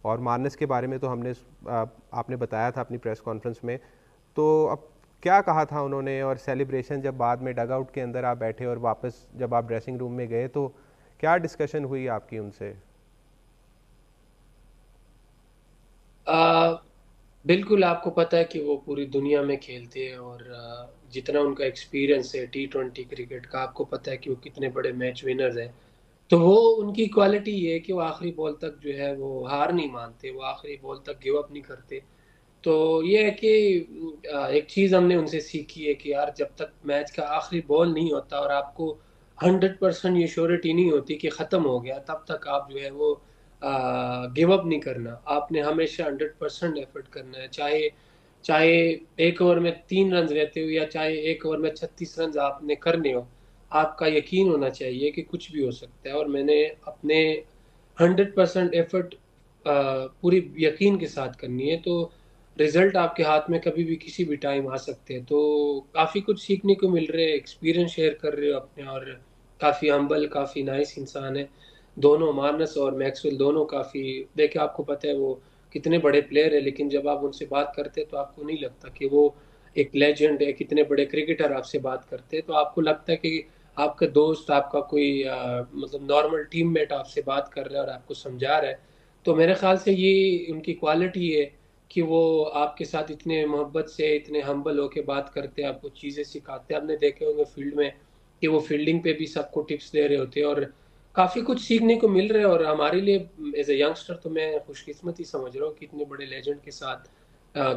Speaker 5: और मार्नस के बारे में तो हमने आपने बताया था अपनी प्रेस कॉन्फ्रेंस में। तो अब क्या कहा था उन्होंने, और सेलिब्रेशन जब बाद में डग आउट के अंदर आप बैठे और वापस जब आप ड्रेसिंग रूम में गए, तो क्या डिस्कशन हुई आपकी उनसे?
Speaker 6: बिल्कुल, आपको पता है कि वो पूरी दुनिया में खेलते हैं और जितना उनका एक्सपीरियंस है टी20 क्रिकेट का, आपको पता है कि वो कितने बड़े मैच विनर्स हैं। तो वो, उनकी क्वालिटी ये है कि वो आखिरी बॉल तक जो है वो हार नहीं मानते, वो आखिरी बॉल तक गिव अप नहीं करते। तो ये है कि एक चीज़ हमने उनसे सीखी है कि यार, जब तक मैच का आखिरी बॉल नहीं होता और आपको 100% ये श्योरिटी नहीं होती कि ख़त्म हो गया, तब तक आप जो है वो गिव अप नहीं करना। आपने हमेशा 100% एफर्ट करना है, चाहे चाहे एक ओवर में 3 रन रहते हो या चाहे एक ओवर में 36 रन आपने करने हो। आपका यकीन होना चाहिए कि कुछ भी हो सकता है और मैंने अपने 100% एफर्ट पूरी यकीन के साथ करनी है। तो रिजल्ट आपके हाथ में कभी भी किसी भी टाइम आ सकते हैं। तो काफ़ी कुछ सीखने को मिल रहा है, एक्सपीरियंस शेयर कर रहे हो अपने, और काफ़ी हम्बल, काफ़ी नाइस इंसान है दोनों, मार्नस और मैक्सवेल दोनों। काफ़ी, देखिए आपको पता है वो कितने बड़े प्लेयर है, लेकिन जब आप उनसे बात करते हैं तो आपको नहीं लगता कि वो एक लेजेंड है। कितने बड़े क्रिकेटर आपसे बात करते हैं तो आपको लगता है कि आपका दोस्त, आपका कोई मतलब नॉर्मल टीममेट आपसे बात कर रहा है और आपको समझा रहा है। तो मेरे ख्याल से ये उनकी क्वालिटी है कि वो आपके साथ इतने मोहब्बत से, इतने हम्बल होके बात करते हैं, आपको चीज़ें सिखाते हैं। आपने देखे होंगे फील्ड में कि वो फील्डिंग पे भी सबको टिप्स दे रहे होते हैं और काफ़ी कुछ सीखने को मिल रहा है। और हमारे लिए एज ए यंगस्टर तो मैं खुशकिस्मत ही समझ रहा हूँ कि इतने बड़े लेजेंड के साथ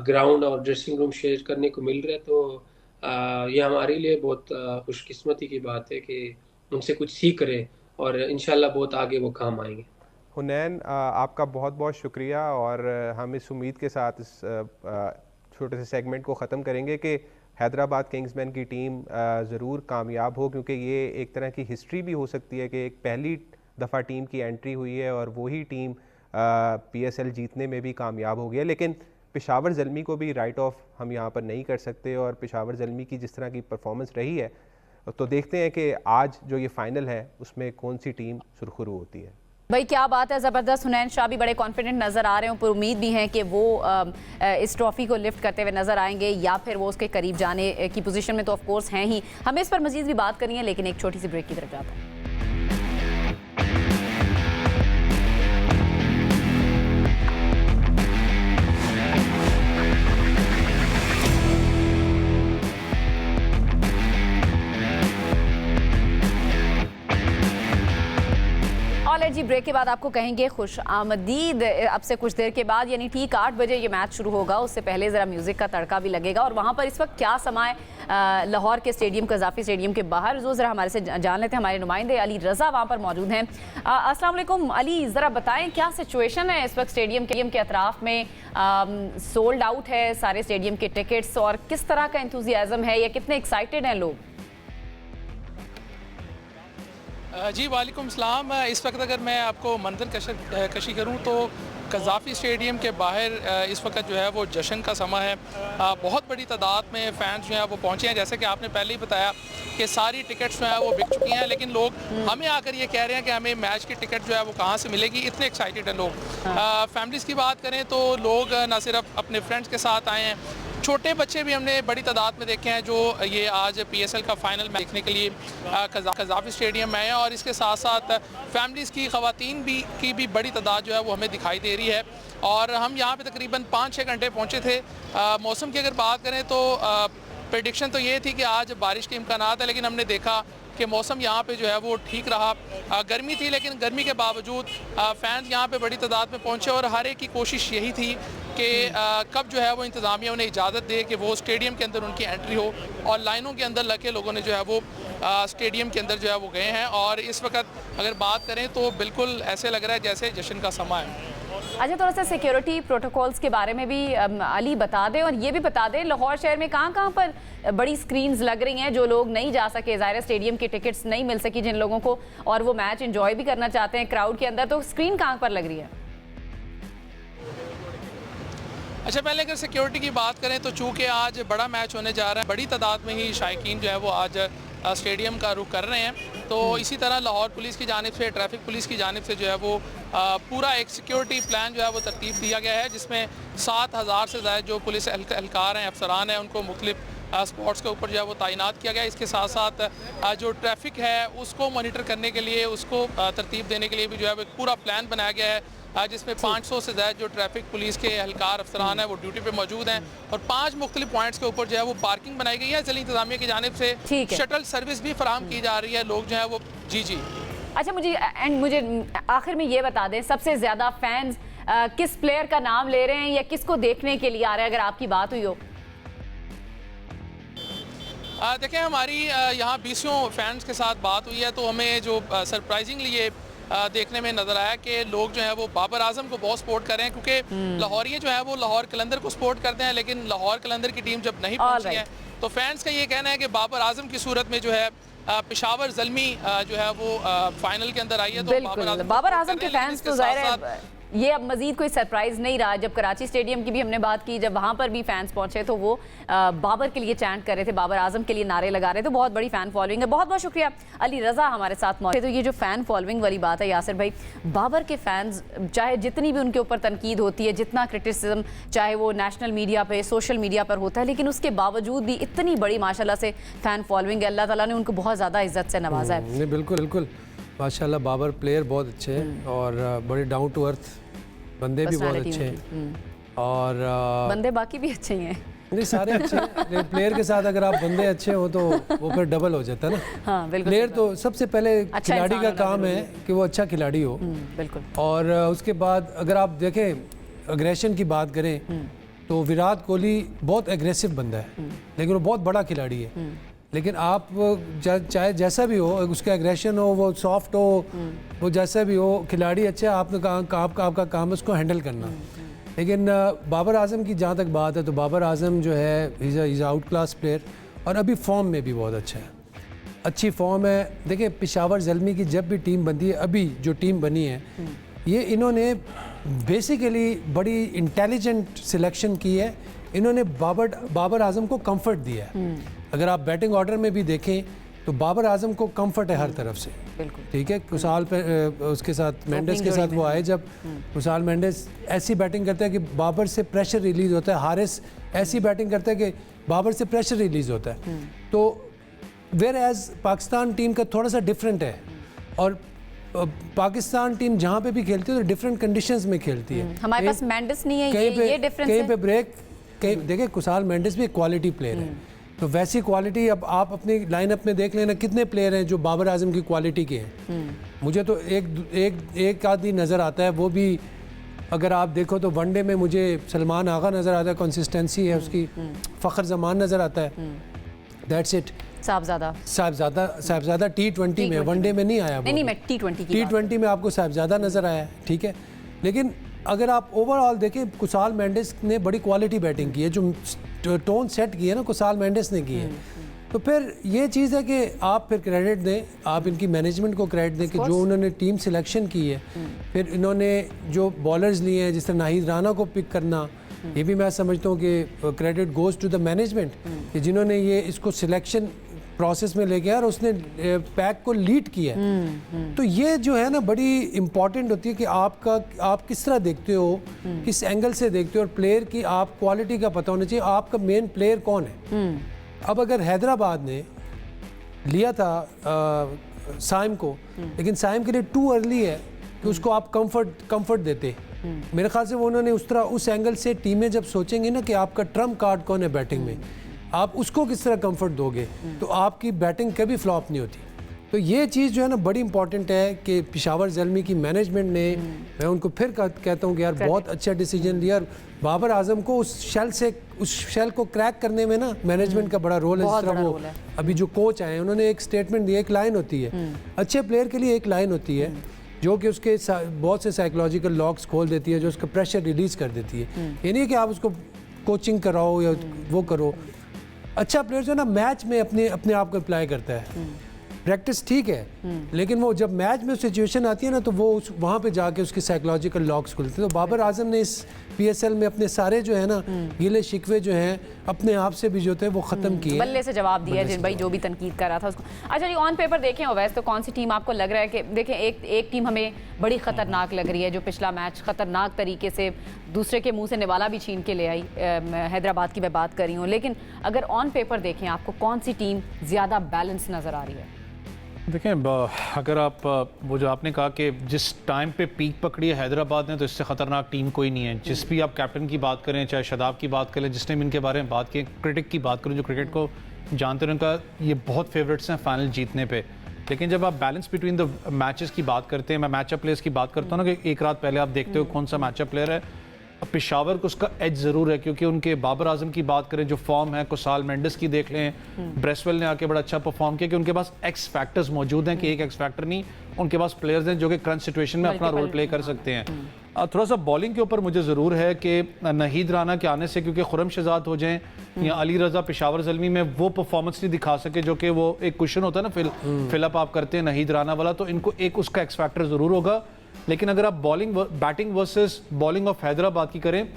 Speaker 6: ग्राउंड और ड्रेसिंग रूम शेयर करने को मिल रहा है। तो ये हमारे लिए बहुत खुशकिस्मती की बात है कि उनसे कुछ सीख रहे और इंशाल्लाह बहुत आगे वो काम आएंगे।
Speaker 5: हुनैन, आपका बहुत बहुत शुक्रिया, और हम इस उम्मीद के साथ इस छोटे से सेगमेंट को ख़त्म करेंगे कि हैदराबाद किंग्समैन की टीम ज़रूर कामयाब हो, क्योंकि ये एक तरह की हिस्ट्री भी हो सकती है कि एक पहली दफ़ा टीम की एंट्री हुई है और वही टीम पीएसएल जीतने में भी कामयाब हो गया। लेकिन पेशावर ज़ल्मी को भी राइट ऑफ हम यहाँ पर नहीं कर सकते, और पेशावर ज़ल्मी की जिस तरह की परफॉर्मेंस रही है, तो देखते हैं कि आज जो ये फ़ाइनल है उसमें कौन सी टीम सुरखरू होती है।
Speaker 1: भाई क्या बात है, ज़बरदस्त। हुनैन शाह भी बड़े कॉन्फिडेंट नज़र आ रहे हैं, पर उम्मीद भी है कि वो इस ट्रॉफी को लिफ्ट करते हुए नज़र आएंगे या फिर वो उसके करीब जाने की पोजीशन में तो ऑफ कोर्स हैं ही। हमें इस पर मजीद भी बात करनी है, लेकिन एक छोटी सी ब्रेक की तरफ जाते हैं। जी ब्रेक के बाद आपको कहेंगे खुश आमदीद। अब से कुछ देर के बाद यानी ठीक 8 बजे ये मैच शुरू होगा, उससे पहले ज़रा म्यूज़िक का तड़का भी लगेगा। और वहाँ पर इस वक्त क्या समाए लाहौर के स्टेडियम, कज़ाफ़ी स्टेडियम के बाहर, जो ज़रा हमारे से जान लेते हैं। हमारे नुमाइंदे अली रज़ा वहाँ पर मौजूद हैं। अस्सलाम वालेकुम अली, ज़रा बताएं क्या सिचुएशन है इस वक्त स्टेडियम के अतराफ़ में? सोल्ड आउट है सारे स्टेडियम के टिकट्स, और किस तरह का इंथुजियाज़म है या कितने एक्साइटेड हैं लोग?
Speaker 7: जी वालेकुम सलाम। इस वक्त अगर मैं आपको मंजर कशी करूं तो कज़ाफ़ी स्टेडियम के बाहर इस वक्त जो है वो जश्न का समय है। बहुत बड़ी तादाद में फ़ैन्स जो हैं वो पहुँचे हैं। जैसे कि आपने पहले ही बताया कि सारी टिकट्स जो हैं वो बिक चुकी हैं, लेकिन लोग हमें आकर ये कह रहे हैं कि हमें मैच की टिकट जो है वो कहाँ से मिलेगी। इतने एक्साइटेड हैं लोग। फैमिलीज़ की बात करें तो लोग ना सिर्फ अपने फ्रेंड्स के साथ आए हैं, छोटे बच्चे भी हमने बड़ी तादाद में देखे हैं जो ये आज PSL का फाइनल मैच देखने के लिए कज़ाफ़ी स्टेडियम में हैं। और इसके साथ साथ फैमिलीज़ की ख़वातीन की भी बड़ी तादाद जो है वो हमें दिखाई दे रही है। और हम यहाँ पे तकरीबन 5-6 घंटे पहुँचे थे। मौसम की अगर बात करें तो प्रेडिक्शन तो ये थी कि आज बारिश के इम्कानात है, लेकिन हमने देखा कि मौसम यहाँ पे जो है वो ठीक रहा। गर्मी थी, लेकिन गर्मी के बावजूद फ़ैन्स यहाँ पे बड़ी तादाद में पहुँचे और हर एक की कोशिश यही थी कि कब जो है वो इंतज़ामिया उन्हें इजाज़त दे कि वो स्टेडियम के अंदर उनकी एंट्री हो। और लाइनों के अंदर लगे लोगों ने जो है वो स्टेडियम के अंदर जो है वो गए हैं। और इस वक्त अगर बात करें तो बिल्कुल ऐसे लग रहा है जैसे जश्न का समय है।
Speaker 1: अच्छा, थोड़ा सा सिक्योरिटी प्रोटोकॉल्स के बारे में भी अली बता दें, और ये भी बता दें लाहौर शहर में कहाँ पर बड़ी स्क्रीन्स लग रही हैं जो लोग नहीं जा सके, ज़ाहिर स्टेडियम की टिकट्स नहीं मिल सकी जिन लोगों को, और वो मैच एंजॉय भी करना चाहते हैं क्राउड के अंदर, तो स्क्रीन कहाँ पर लग रही है?
Speaker 7: अच्छा, पहले अगर सिक्योरिटी की बात करें तो चूँकि आज बड़ा मैच होने जा रहा है, बड़ी तादाद में ही शायकीन जो है वो आज स्टेडियम का रुख कर रहे हैं। तो इसी तरह लाहौर पुलिस की जानिब से, ट्रैफिक पुलिस की जानिब से जो है वो पूरा एक सिक्योरिटी प्लान जो है वो तरतीब दिया गया है, जिसमें 7,000 से ज़्यादा जो पुलिस एहलकार हैं, अफसरान हैं, उनको मुख्तलिफ स्पॉट्स के ऊपर जो है वो तैनात किया गया है। इसके साथ साथ जो ट्रैफिक है उसको मॉनिटर करने के लिए, उसको तरतीब देने के लिए भी जो है वो एक पूरा प्लान बनाया गया है, जिसमें 500 से ज़्यादा जो ट्रैफिक पुलिस के एहलकार अफसरान हैं वो ड्यूटी पे मौजूद हैं। और 5 मुख्तलिफ पॉइंट्स के ऊपर जो है वो पार्किंग बनाई गई है। ज़िला इंतज़ामिया की जानिब से शटल सर्विस भी फराहम की जा रही है। लोग जो है वो जी।
Speaker 1: अच्छा, मुझे आखिर में ये बता दें, सबसे ज़्यादा फैंस किस प्लेयर का नाम ले रहे हैं या किसको देखने के लिए आ रहे हैं, अगर आपकी बात हुई हो?
Speaker 7: देखें, हमारी यहाँ 20 फैंस के साथ बात हुई है तो हमें जो सरप्राइजिंगली ये देखने में नज़र आया कि लोग जो है वो बाबर आजम को बहुत सपोर्ट कर रहे हैं, क्योंकि लाहौरिये जो है वो लाहौर कलंदर को सपोर्ट करते हैं, लेकिन लाहौर कलंदर की टीम जब नहीं पहुंची है तो फैंस का ये कहना है कि बाबर आजम की सूरत में जो है पेशावर ज़ल्मी जो है वो फाइनल के अंदर आई है। तो
Speaker 1: बाबर आजम के फैंस तो ज़ाहिर है ये अब मजीद कोई सरप्राइज़ नहीं रहा। जब कराची स्टेडियम की भी हमने बात की, जब वहाँ पर भी फैंस पहुँचे तो वो बाबर के लिए चैंट कर रहे थे, बाबर आजम के लिए नारे लगा रहे थे। बहुत बड़ी फ़ैन फॉलोइंग है। बहुत बहुत शुक्रिया अली रज़ा हमारे साथ मौजूद। तो ये जो फ़ैन फॉलोइंग वाली बात है यासिर भाई, बाबर के फैंस चाहे जितनी भी उनके ऊपर तनकीद होती है, जितना क्रिटिसिज्म चाहे वो नेशनल मीडिया पर, सोशल मीडिया पर होता है, लेकिन उसके बावजूद भी इतनी बड़ी माशाल्लाह से फ़ैन फॉलोइंग है। अल्लाह ताला ने उनको बहुत ज़्यादा इज्जत से नवाजा है।
Speaker 3: बिल्कुल बिल्कुल, माशाल्लाह बाबर प्लेयर बहुत अच्छे हैं और बड़े डाउन टू अर्थ बंदे भी बहुत अच्छे हैं। और
Speaker 1: बंदे बाकी भी अच्छे ही हैं।
Speaker 3: नहीं, सारे अच्छे हैं। प्लेयर के साथ अगर आप बंदे अच्छे हो तो वो फिर डबल हो जाता है ना।
Speaker 1: हाँ, बिल्कुल।
Speaker 3: प्लेयर तो सबसे पहले खिलाड़ी का काम है कि वो अच्छा खिलाड़ी हो।
Speaker 1: बिल्कुल।
Speaker 3: और उसके बाद अगर आप देखें अग्रेशन की बात करें तो विराट कोहली बहुत एग्रेसिव बंदा है, लेकिन वो बहुत बड़ा खिलाड़ी है। लेकिन आप चाहे जैसा भी हो, उसका एग्रेशन हो, वो सॉफ्ट हो, वो जैसा भी हो, खिलाड़ी अच्छा है, आपका काम है उसको हैंडल करना। लेकिन बाबर आजम की जहाँ तक बात है तो बाबर आजम जो है इज़ आउट क्लास प्लेयर और अभी फॉर्म में भी बहुत अच्छा है, अच्छी फॉर्म है। देखिए, पेशावर ज़ल्मी की जब भी टीम बनती है, अभी जो टीम बनी है, ये इन्होंने बेसिकली बड़ी इंटेलिजेंट सिलेक्शन की है। इन्होंने बाबर आजम को कंफर्ट दिया है। अगर आप बैटिंग ऑर्डर में भी देखें तो बाबर आजम को कंफर्ट है हर तरफ से। ठीक है, कुसाल पे उसके साथ मेंडेस के साथ वो आए, जब कुसाल मेंडेस ऐसी बैटिंग करता है कि बाबर से प्रेशर रिलीज़ होता है, हारिस ऐसी बैटिंग करता है कि बाबर से प्रेशर रिलीज़ होता है। तो वेयर एज पाकिस्तान टीम का थोड़ा सा डिफरेंट है, और पाकिस्तान टीम जहाँ पे भी खेलती है तो डिफरेंट कंडीशंस में खेलती है।
Speaker 1: हमारे पास मेंडेस नहीं है, ये डिफरेंस है।
Speaker 3: कहीं पे ब्रेक, देखिए कुसाल मेंडेस भी एक क्वालिटी प्लेयर है, तो वैसी क्वालिटी अब आप अपनी लाइनअप में देख लेना कितने प्लेयर हैं जो बाबर आजम की क्वालिटी के हैं। मुझे तो एक आदमी नज़र आता है, वो भी अगर आप देखो तो वनडे में मुझे सलमान आगा नज़र आता है, कंसिस्टेंसी है उसकी। फ़खर जमान नज़र आता है, दैट्स इट। साहबजादा T20 में, वनडे में नहीं आया।
Speaker 1: नहीं, मैं T20
Speaker 3: में आपको साहबजादा नज़र आया, ठीक है। लेकिन अगर आप ओवरऑल देखें, कुसाल मेंडेस ने बड़ी क्वालिटी बैटिंग की है, जो टोन सेट की है ना कुसाल मेंडेस ने की है। तो फिर ये चीज़ है कि आप फिर क्रेडिट दें, आप इनकी मैनेजमेंट को क्रेडिट दें कि जो उन्होंने टीम सिलेक्शन की है, फिर इन्होंने जो बॉलर्स लिए हैं, जिस तरह नाहिद राना को पिक करना, ये भी मैं समझता हूँ कि credit goes to the management कि जिन्होंने ये इसको सिलेक्शन प्रोसेस में ले गया और उसने पैक को लीड किया है। तो ये जो है ना बड़ी इम्पॉर्टेंट होती है कि आप किस तरह देखते हो, किस एंगल से देखते हो, और प्लेयर की आप क्वालिटी का पता होना चाहिए, आपका मेन प्लेयर कौन है। अब अगर हैदराबाद ने लिया था साइम को, लेकिन साइम के लिए टू अर्ली है कि उसको आप कंफर्ट देते, मेरे ख्याल से वो उन्होंने उस तरह उस एंगल से टीमें जब सोचेंगी ना कि आपका ट्रम्प कार्ड कौन है बैटिंग में, आप उसको किस तरह कंफर्ट दोगे, तो आपकी बैटिंग कभी फ्लॉप नहीं होती। तो ये चीज़ जो है ना बड़ी इंपॉर्टेंट है कि पेशावर ज़ल्मी की मैनेजमेंट ने, मैं उनको फिर कहता हूँ कि यार बहुत अच्छा डिसीजन लिया। बाबर आजम को उस शेल को क्रैक करने में ना मैनेजमेंट का बड़ा रोल है। जिस तरह वो अभी जो कोच आए हैं उन्होंने एक स्टेटमेंट दिया, एक लाइन होती है अच्छे प्लेयर के लिए, एक लाइन होती है जो कि उसके बहुत से साइकोलॉजिकल लॉक्स खोल देती है, जो उसका प्रेशर रिलीज़ कर देती है। ये नहीं कि आप उसको कोचिंग कराओ या वो करो। अच्छा प्लेयर जो है ना मैच में अपने आप को अप्लाई करता है, प्रैक्टिस ठीक है, लेकिन वो जब मैच में सिचुएशन आती है ना तो वो वहाँ पे जाके उसके साइकोलॉजिकल लॉक्स खुलते हैं। तो बाबर आजम ने इस PSL में अपने सारे जो है ना गिले शिकवे जो हैं अपने आप से भी जो थे वो ख़त्म किए,
Speaker 1: बल्ले से जवाब दिया जिन भाई जो भी तनकीद कर रहा था उसको। अच्छा जी, ऑन पेपर देखें वैसे तो कौन सी टीम आपको लग रहा है कि देखें एक टीम हमें बड़ी ख़तरनाक लग रही है, जो पिछला मैच ख़तरनाक तरीके से दूसरे के मुंह से निवाला भी छीन के ले आई, हैदराबाद की मैं बात कर रही हूँ, लेकिन अगर ऑन पेपर देखें आपको कौन सी टीम ज़्यादा बैलेंस नज़र आ रही है?
Speaker 4: देखें, अगर आप वो जो आपने कहा कि जिस टाइम पे पीक पकड़ी है हैदराबाद ने, तो इससे ख़तरनाक टीम कोई नहीं है। जिस भी आप कैप्टन की बात करें, चाहे शादाब की बात करें, जिसने भी इनके बारे में बात की, क्रिकेट की बात करें, जो क्रिकेट को जानते हैं, उनका ये बहुत फेवरेट्स हैं फाइनल जीतने पे। लेकिन जब आप बैलेंस बिटवीन द मैचेस की बात करते हैं, मैं मैचअप प्लेयर्स की बात करता हूँ ना कि एक रात पहले आप देखते हो कौन सा मैचअप प्लेयर है, पेशावर को उसका एज ज़रूर है, क्योंकि उनके बाबर आजम की बात करें, जो फॉर्म है, कुसाल मेंडिस की देख लें, ब्रेसवेल ने आके बड़ा अच्छा परफॉर्म किया, कि उनके पास एक्स फैक्टर्स मौजूद हैं, कि एक एक्स फैक्टर नहीं, उनके पास प्लेयर्स हैं जो कि क्रंच सिचुएशन में अपना रोल प्ले कर सकते हैं। थोड़ा सा बॉलिंग के ऊपर मुझे ज़रूर है कि नाहिद राना के आने से, क्योंकि खुरम शहजाद हो जाएं या अली रज़ा पेशावर ज़ल्मी में वो परफॉर्मेंस नहीं दिखा सके जो कि वो एक क्वेश्चन होता है ना फिलअप आप करते हैं नाहिद राना वाला, तो इनको एक उसका एक्स फैक्टर ज़रूर होगा। लेकिन अगर आप batting versus bowling of Hyderabad की करें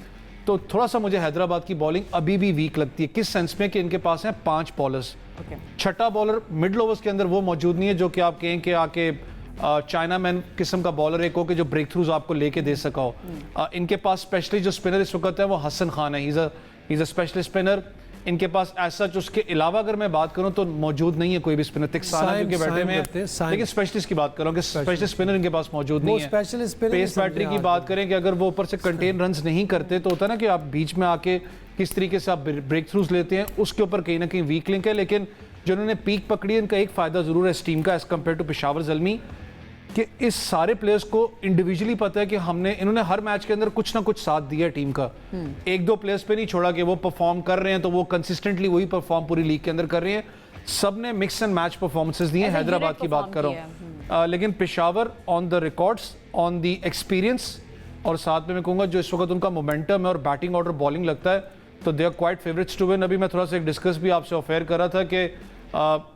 Speaker 4: तो थोड़ा सा मुझे हैदराबाद की बॉलिंग अभी भी वीक लगती है। किस सेंस में कि इनके पास हैं 5 बॉलर्स, छठा बॉलर मिडल ओवर्स के अंदर वो मौजूद नहीं है जो कि आप कहें कि आके चाइना मैन किस्म का बॉलर एक हो कि जो ब्रेक थ्रूज आपको लेके दे सका हो। इनके पास स्पेशली जो स्पिनर इस वक्त है वो हसन खान है, he is a specialist spinner. इनके पास ऐसा उसके अलावा अगर मैं बात करूं तो मौजूद नहीं है कोई भी स्पिनर, तिक्साना क्योंकि बैठे में, लेकिन स्पेशलिस्ट की बात करूं कि स्पेशलिस्ट स्पिनर इनके पास मौजूद नहीं है। पेस बैटरी की बात करें कि अगर वो ऊपर से कंटेन रन्स नहीं करते तो होता है ना कि आप बीच में आके किस तरीके से आप ब्रेक थ्रूज लेते हैं, उसके ऊपर कहीं ना कहीं वीक लिंक है। लेकिन जो उन्होंने पीक पकड़ी है, इनका एक फायदा जरूर है इस टीम का as compared to Peshawar Zalmi, कि इस सारे प्लेयर्स को इंडिविजुअली पता है कि इन्होंने हर मैच के अंदर कुछ ना कुछ साथ दिया टीम का। एक दो प्लेयर्स पे नहीं छोड़ा कि वो परफॉर्म कर रहे हैं तो वो कंसिस्टेंटली वही परफॉर्म पूरी लीग के अंदर कर रहे हैं। सब ने मिक्स एंड मैच परफॉर्मेंसेस दिए। हैदराबाद की बात कर रहा हूँ, लेकिन Peshawar on the records, on the experience, और साथ में मैं कहूँगा जो इस वक्त उनका मोमेंटम है और बैटिंग ऑर्डर बॉलिंग लगता है, तो they are quite favourites to win. अभी मैं थोड़ा सा एक डिस्कस भी आपसे ऑफेयर कर रहा था कि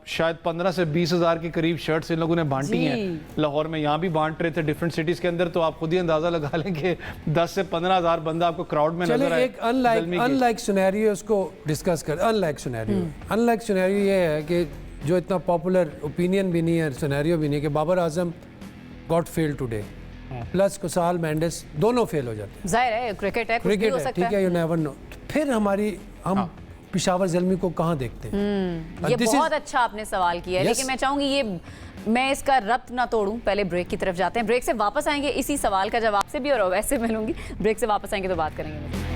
Speaker 4: शायद 15 से 20 हज़ार के करीब शर्ट्स इन लोगों ने बांटी हैं लाहौर में, यहाँ भी बांट रहे थे डिफरेंट सिटीज़ के अंदर, तो आप खुद ही अंदाज़ा लगा लें कि 10 से 15 हज़ार बंदा आपको क्राउड में नजर आए।
Speaker 3: एक अनलाइक सिनेरियो उसको डिस्कस कर। अनलाइक सिनेरियो ये है कि जो इतना पॉपुलर ओपिनियन भी नहीं है, सिनेरियो भी नहीं, कि Babar Azam got fail today plus Kusal Mendis दोनों फेल हो जाते हैं।
Speaker 1: जाहिर है क्रिकेट है,
Speaker 3: ठीक है, यू नेवर नो। फिर हम पेशावर ज़ल्मी को कहाँ देखते हैं?
Speaker 1: ये बहुत अच्छा आपने सवाल किया है, लेकिन मैं चाहूंगी मैं इसका रब्त ना तोड़ूं। पहले ब्रेक की तरफ जाते हैं, ब्रेक से वापस आएंगे इसी सवाल का जवाब से भी, और वैसे मिलूंगी। ब्रेक से वापस आएंगे तो बात करेंगे।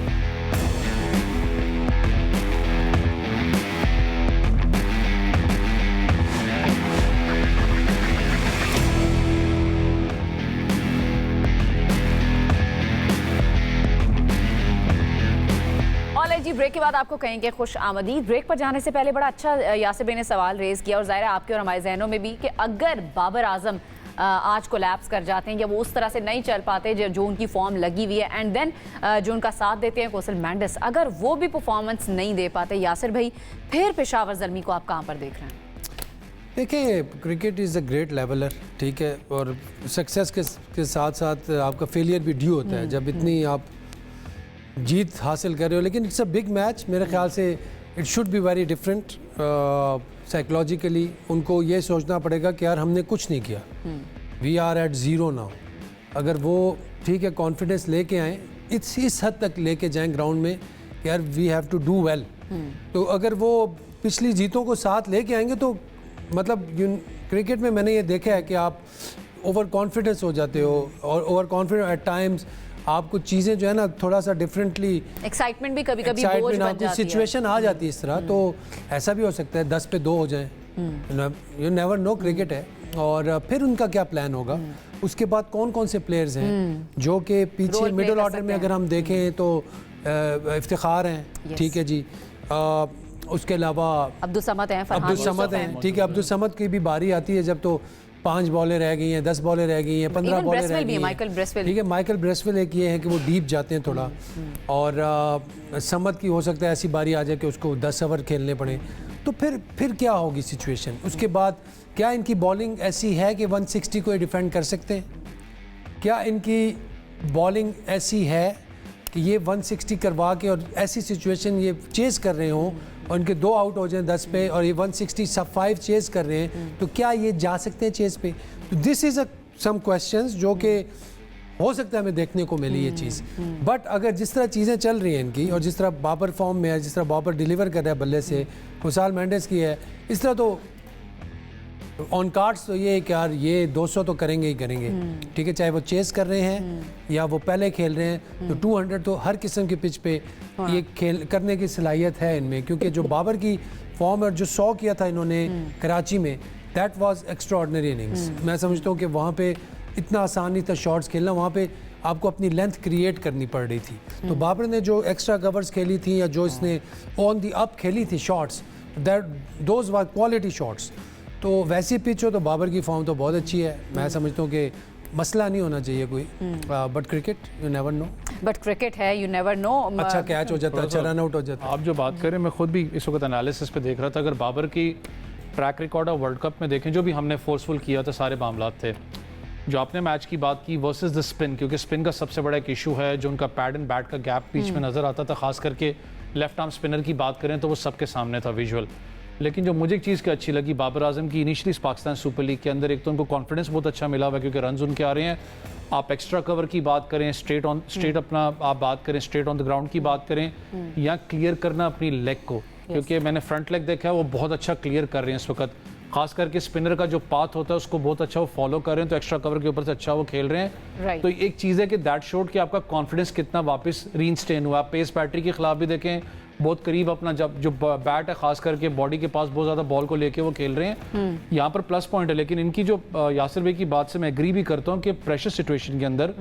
Speaker 1: जी ब्रेक के बाद आपको कहेंगे खुश आमदीद। ब्रेक पर जाने से पहले बड़ा अच्छा यासिर भाई ने सवाल रेज किया, और जाहिर है आपके और हमारे जहनों में भी, कि अगर बाबर आजम आज कोलैप्स कर जाते हैं या वो उस तरह से नहीं चल पाते जो उनकी फॉर्म लगी हुई है, एंड देन जो उनका साथ देते हैं कौशल मेंडिस, अगर वो भी परफॉर्मेंस नहीं दे पाते, यासिर भाई फिर पेशावर ज़ल्मी को आप कहाँ पर देख रहे हैं?
Speaker 3: देखिए, cricket is a great leveller, ठीक है, और सक्सेस के साथ साथ आपका फेलियर भी ड्यू होता है जब इतनी आप जीत हासिल कर रहे हो। लेकिन इट्स अ बिग मैच, मेरे ख्याल से it should be very different. Psychologically उनको ये सोचना पड़ेगा कि यार हमने कुछ नहीं किया, we are at zero now. अगर वो ठीक है कॉन्फिडेंस लेके आएँ, इस हद तक लेके जाएं ग्राउंड में कि यार we have to do well, तो अगर वो पिछली जीतों को साथ लेके आएंगे तो मतलब क्रिकेट में मैंने ये देखा है कि आप ओवर कॉन्फिडेंस हो जाते हो, और ओवर कॉन्फिडेंस एट टाइम्स आप कुछ चीज़ें जो है ना थोड़ा सा डिफरेंटली
Speaker 1: एक्साइटमेंट भी कभी-कभी बोझ बन जाती है,
Speaker 3: सिचुएशन आ जाती है इस तरह, तो ऐसा भी हो सकता है 10 पे 2 हो जाए, यू नेवर नो, क्रिकेट है। और फिर उनका क्या प्लान होगा, उसके बाद कौन कौन से प्लेयर्स हैं जो कि पीछे मिडिल ऑर्डर में अगर हम देखें तो इफ्तिखार हैं, ठीक है जी, उसके अलावा
Speaker 1: अब्दुल समद हैं,
Speaker 3: ठीक है, अब्दुल समद की भी बारी आती है जब तो 5 बॉलें रह गई हैं, 10 बॉलें रह गई हैं, 15 बॉलें रह गई हैं, ठीक है, माइकल ब्रेसवेल एक ये है कि वो डीप जाते हैं थोड़ा, और समद की हो सकता है ऐसी बारी आ जाए कि उसको 10 ओवर खेलने पड़े, तो फिर क्या होगी सिचुएशन। उसके बाद क्या इनकी बॉलिंग ऐसी है कि 160 को डिफेंड कर सकते हैं? क्या इनकी बॉलिंग ऐसी है कि ये 160 करवा के और ऐसी सिचुएशन ये चेज़ कर रहे हों और इनके 2 आउट हो जाएं 10 पे और ये 160 सब 5 चेज़ कर रहे हैं, तो क्या ये जा सकते हैं चेज़ पे? तो दिस इज़ सम क्वेश्चंस जो कि हो सकता है हमें देखने को मिली ये चीज़। बट अगर जिस तरह चीज़ें चल रही हैं इनकी और जिस तरह बाबर फॉर्म में है, जिस तरह बाबर डिलीवर कर रहा है बल्ले से, खुशाल मेंडिस की है, इस तरह तो ऑन कार्ड्स तो ये है कि यार ये 200 तो करेंगे ही करेंगे, ठीक है, चाहे वो चेस कर रहे हैं या वो पहले खेल रहे हैं, तो 200 तो हर किस्म के पिच पे ये खेल करने की सलाहियत है इनमें, क्योंकि जो बाबर की फॉर्म और जो 100 किया था इन्होंने कराची में, दैट वाज एक्स्ट्राऑर्डिनरी इनिंग्स। मैं समझता हूँ कि वहाँ पे इतना आसान नहीं था शॉट्स खेलना, वहाँ पे आपको अपनी लेंथ क्रिएट करनी पड़ रही थी। तो बाबर ने जो एक्स्ट्रा कवर्स खेली थी या जो इसने ऑन दी अप खेली थी shots, that those were quality shots. तो वैसी पिच हो तो बाबर की फॉर्म तो बहुत अच्छी है, मैं समझता हूँ कि मसला नहीं होना चाहिए कोई, but cricket you never know,
Speaker 1: but cricket है, यू नेवर नो।
Speaker 3: अच्छा कैच हो जाता है, अच्छा रन आउट हो जाता है।
Speaker 4: आप जो बात करें, मैं खुद भी इस वक्त एनालिसिस पे देख रहा था, अगर बाबर की track record of world cup में देखें, जो भी हमने फोर्सफुल किया था सारे मामला थे, जो आपने मैच की बात की वर्सेस द स्पिन, क्योंकि स्पिन का सबसे बड़ा एक इशू है, जो उनका पैड एंड बैट का गैप बीच में नज़र आता था, खास करके लेफ्ट आर्म स्पिनर की बात करें तो वो सबके सामने था विजुअल। लेकिन जो मुझे एक चीज़ की अच्छी लगी बाबर आजम की इनिशियली पाकिस्तान सुपर लीग के अंदर, एक तो उनको कॉन्फिडेंस बहुत अच्छा मिला हुआ है क्योंकि रन उनके आ रहे हैं। आप एक्स्ट्रा कवर की बात करें, स्ट्रेट अपना आप बात करें, स्ट्रेट ऑन द ग्राउंड की बात करें, या क्लियर करना अपनी लेग को, क्योंकि मैंने फ्रंट लेग देखा है वो बहुत अच्छा क्लियर कर रहे हैं इस वक्त, खास करके स्पिनर का जो पाथ होता है उसको बहुत अच्छा वो फॉलो कर रहे हैं, तो एक्स्ट्रा कवर के ऊपर से अच्छा वो खेल रहे हैं। तो एक चीज़ है कि दैट शोड कि आपका कॉन्फिडेंस कितना वापस रीइंस्टेन हुआ। पेस बैटरी के खिलाफ भी देखें, बहुत करीब अपना जब जो बैट है खास करके बॉडी के पास बहुत ज़्यादा बॉल को लेके वो खेल रहे हैं, यहाँ पर प्लस पॉइंट है। लेकिन इनकी जो यासिर भाई की बात से मैं एग्री भी करता हूँ कि प्रेशर सिचुएशन के अंदर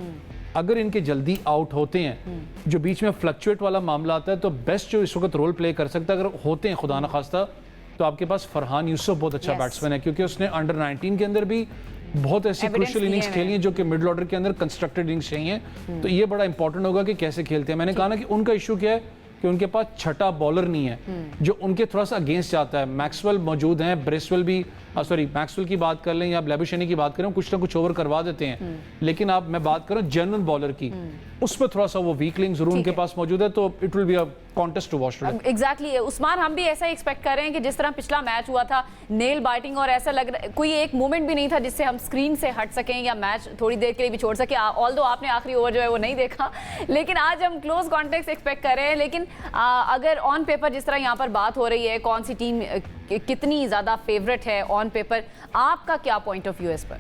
Speaker 4: अगर इनके जल्दी आउट होते हैं, जो बीच में फ्लक्चुएट वाला मामला आता है, तो बेस्ट जो इस वक्त रोल प्ले कर सकता है अगर होते हैं खुदा न खास्ता, तो आपके पास फरहान यूसुफ बहुत अच्छा बैट्समैन है, क्योंकि उसने अंडर 19 के अंदर भी बहुत ऐसी क्रूशियल इनिंग्स खेली हैं जो कि मिडिल ऑर्डर के अंदर कंस्ट्रक्टेड इनिंग्स चाहिए। तो ये बड़ा इंपॉर्टेंट होगा कि कैसे खेलते हैं। मैंने कहा ना कि उनका इशू क्या है कि उनके पास छठा बॉलर नहीं है जो उनके थोड़ा सा अगेंस्ट जाता है। मैक्सवेल मौजूद हैं, ब्रेसवेल भी, सॉरी मैक्सवेल की बात कर लें या ब्लैबुशेनी की बात करें, कुछ ना कुछ ओवर करवा देते हैं, लेकिन आप मैं बात करूं जनरल बॉलर की, उसमें थोड़ा सा वो वीक लिंक जरूर उनके पाच मौजूद है, तो it will be a contest to watch today.
Speaker 1: Exactly Usman, हम भी ऐसा एक्सपेक्ट कर रहे हैं कि जिस तरह पिछला मैच हुआ था नेल बाइटिंग, और ऐसा लग रहा कोई एक मोमेंट भी नहीं था जिससे हम स्क्रीन से हट सकें या मैच थोड़ी देर के लिए भी छोड़ सके। ऑल्दो आपने आखिरी ओवर जो है वो नहीं देखा, लेकिन आज हम क्लोज कॉन्टेक्ट एक्सपेक्ट कर रहे हैं। लेकिन अगर ऑन पेपर जिस तरह यहाँ पर बात हो रही है, कौन सी टीम कितनी ज्यादा फेवरेट है ऑन पेपर, आपका क्या पॉइंट ऑफ व्यू है इस पर?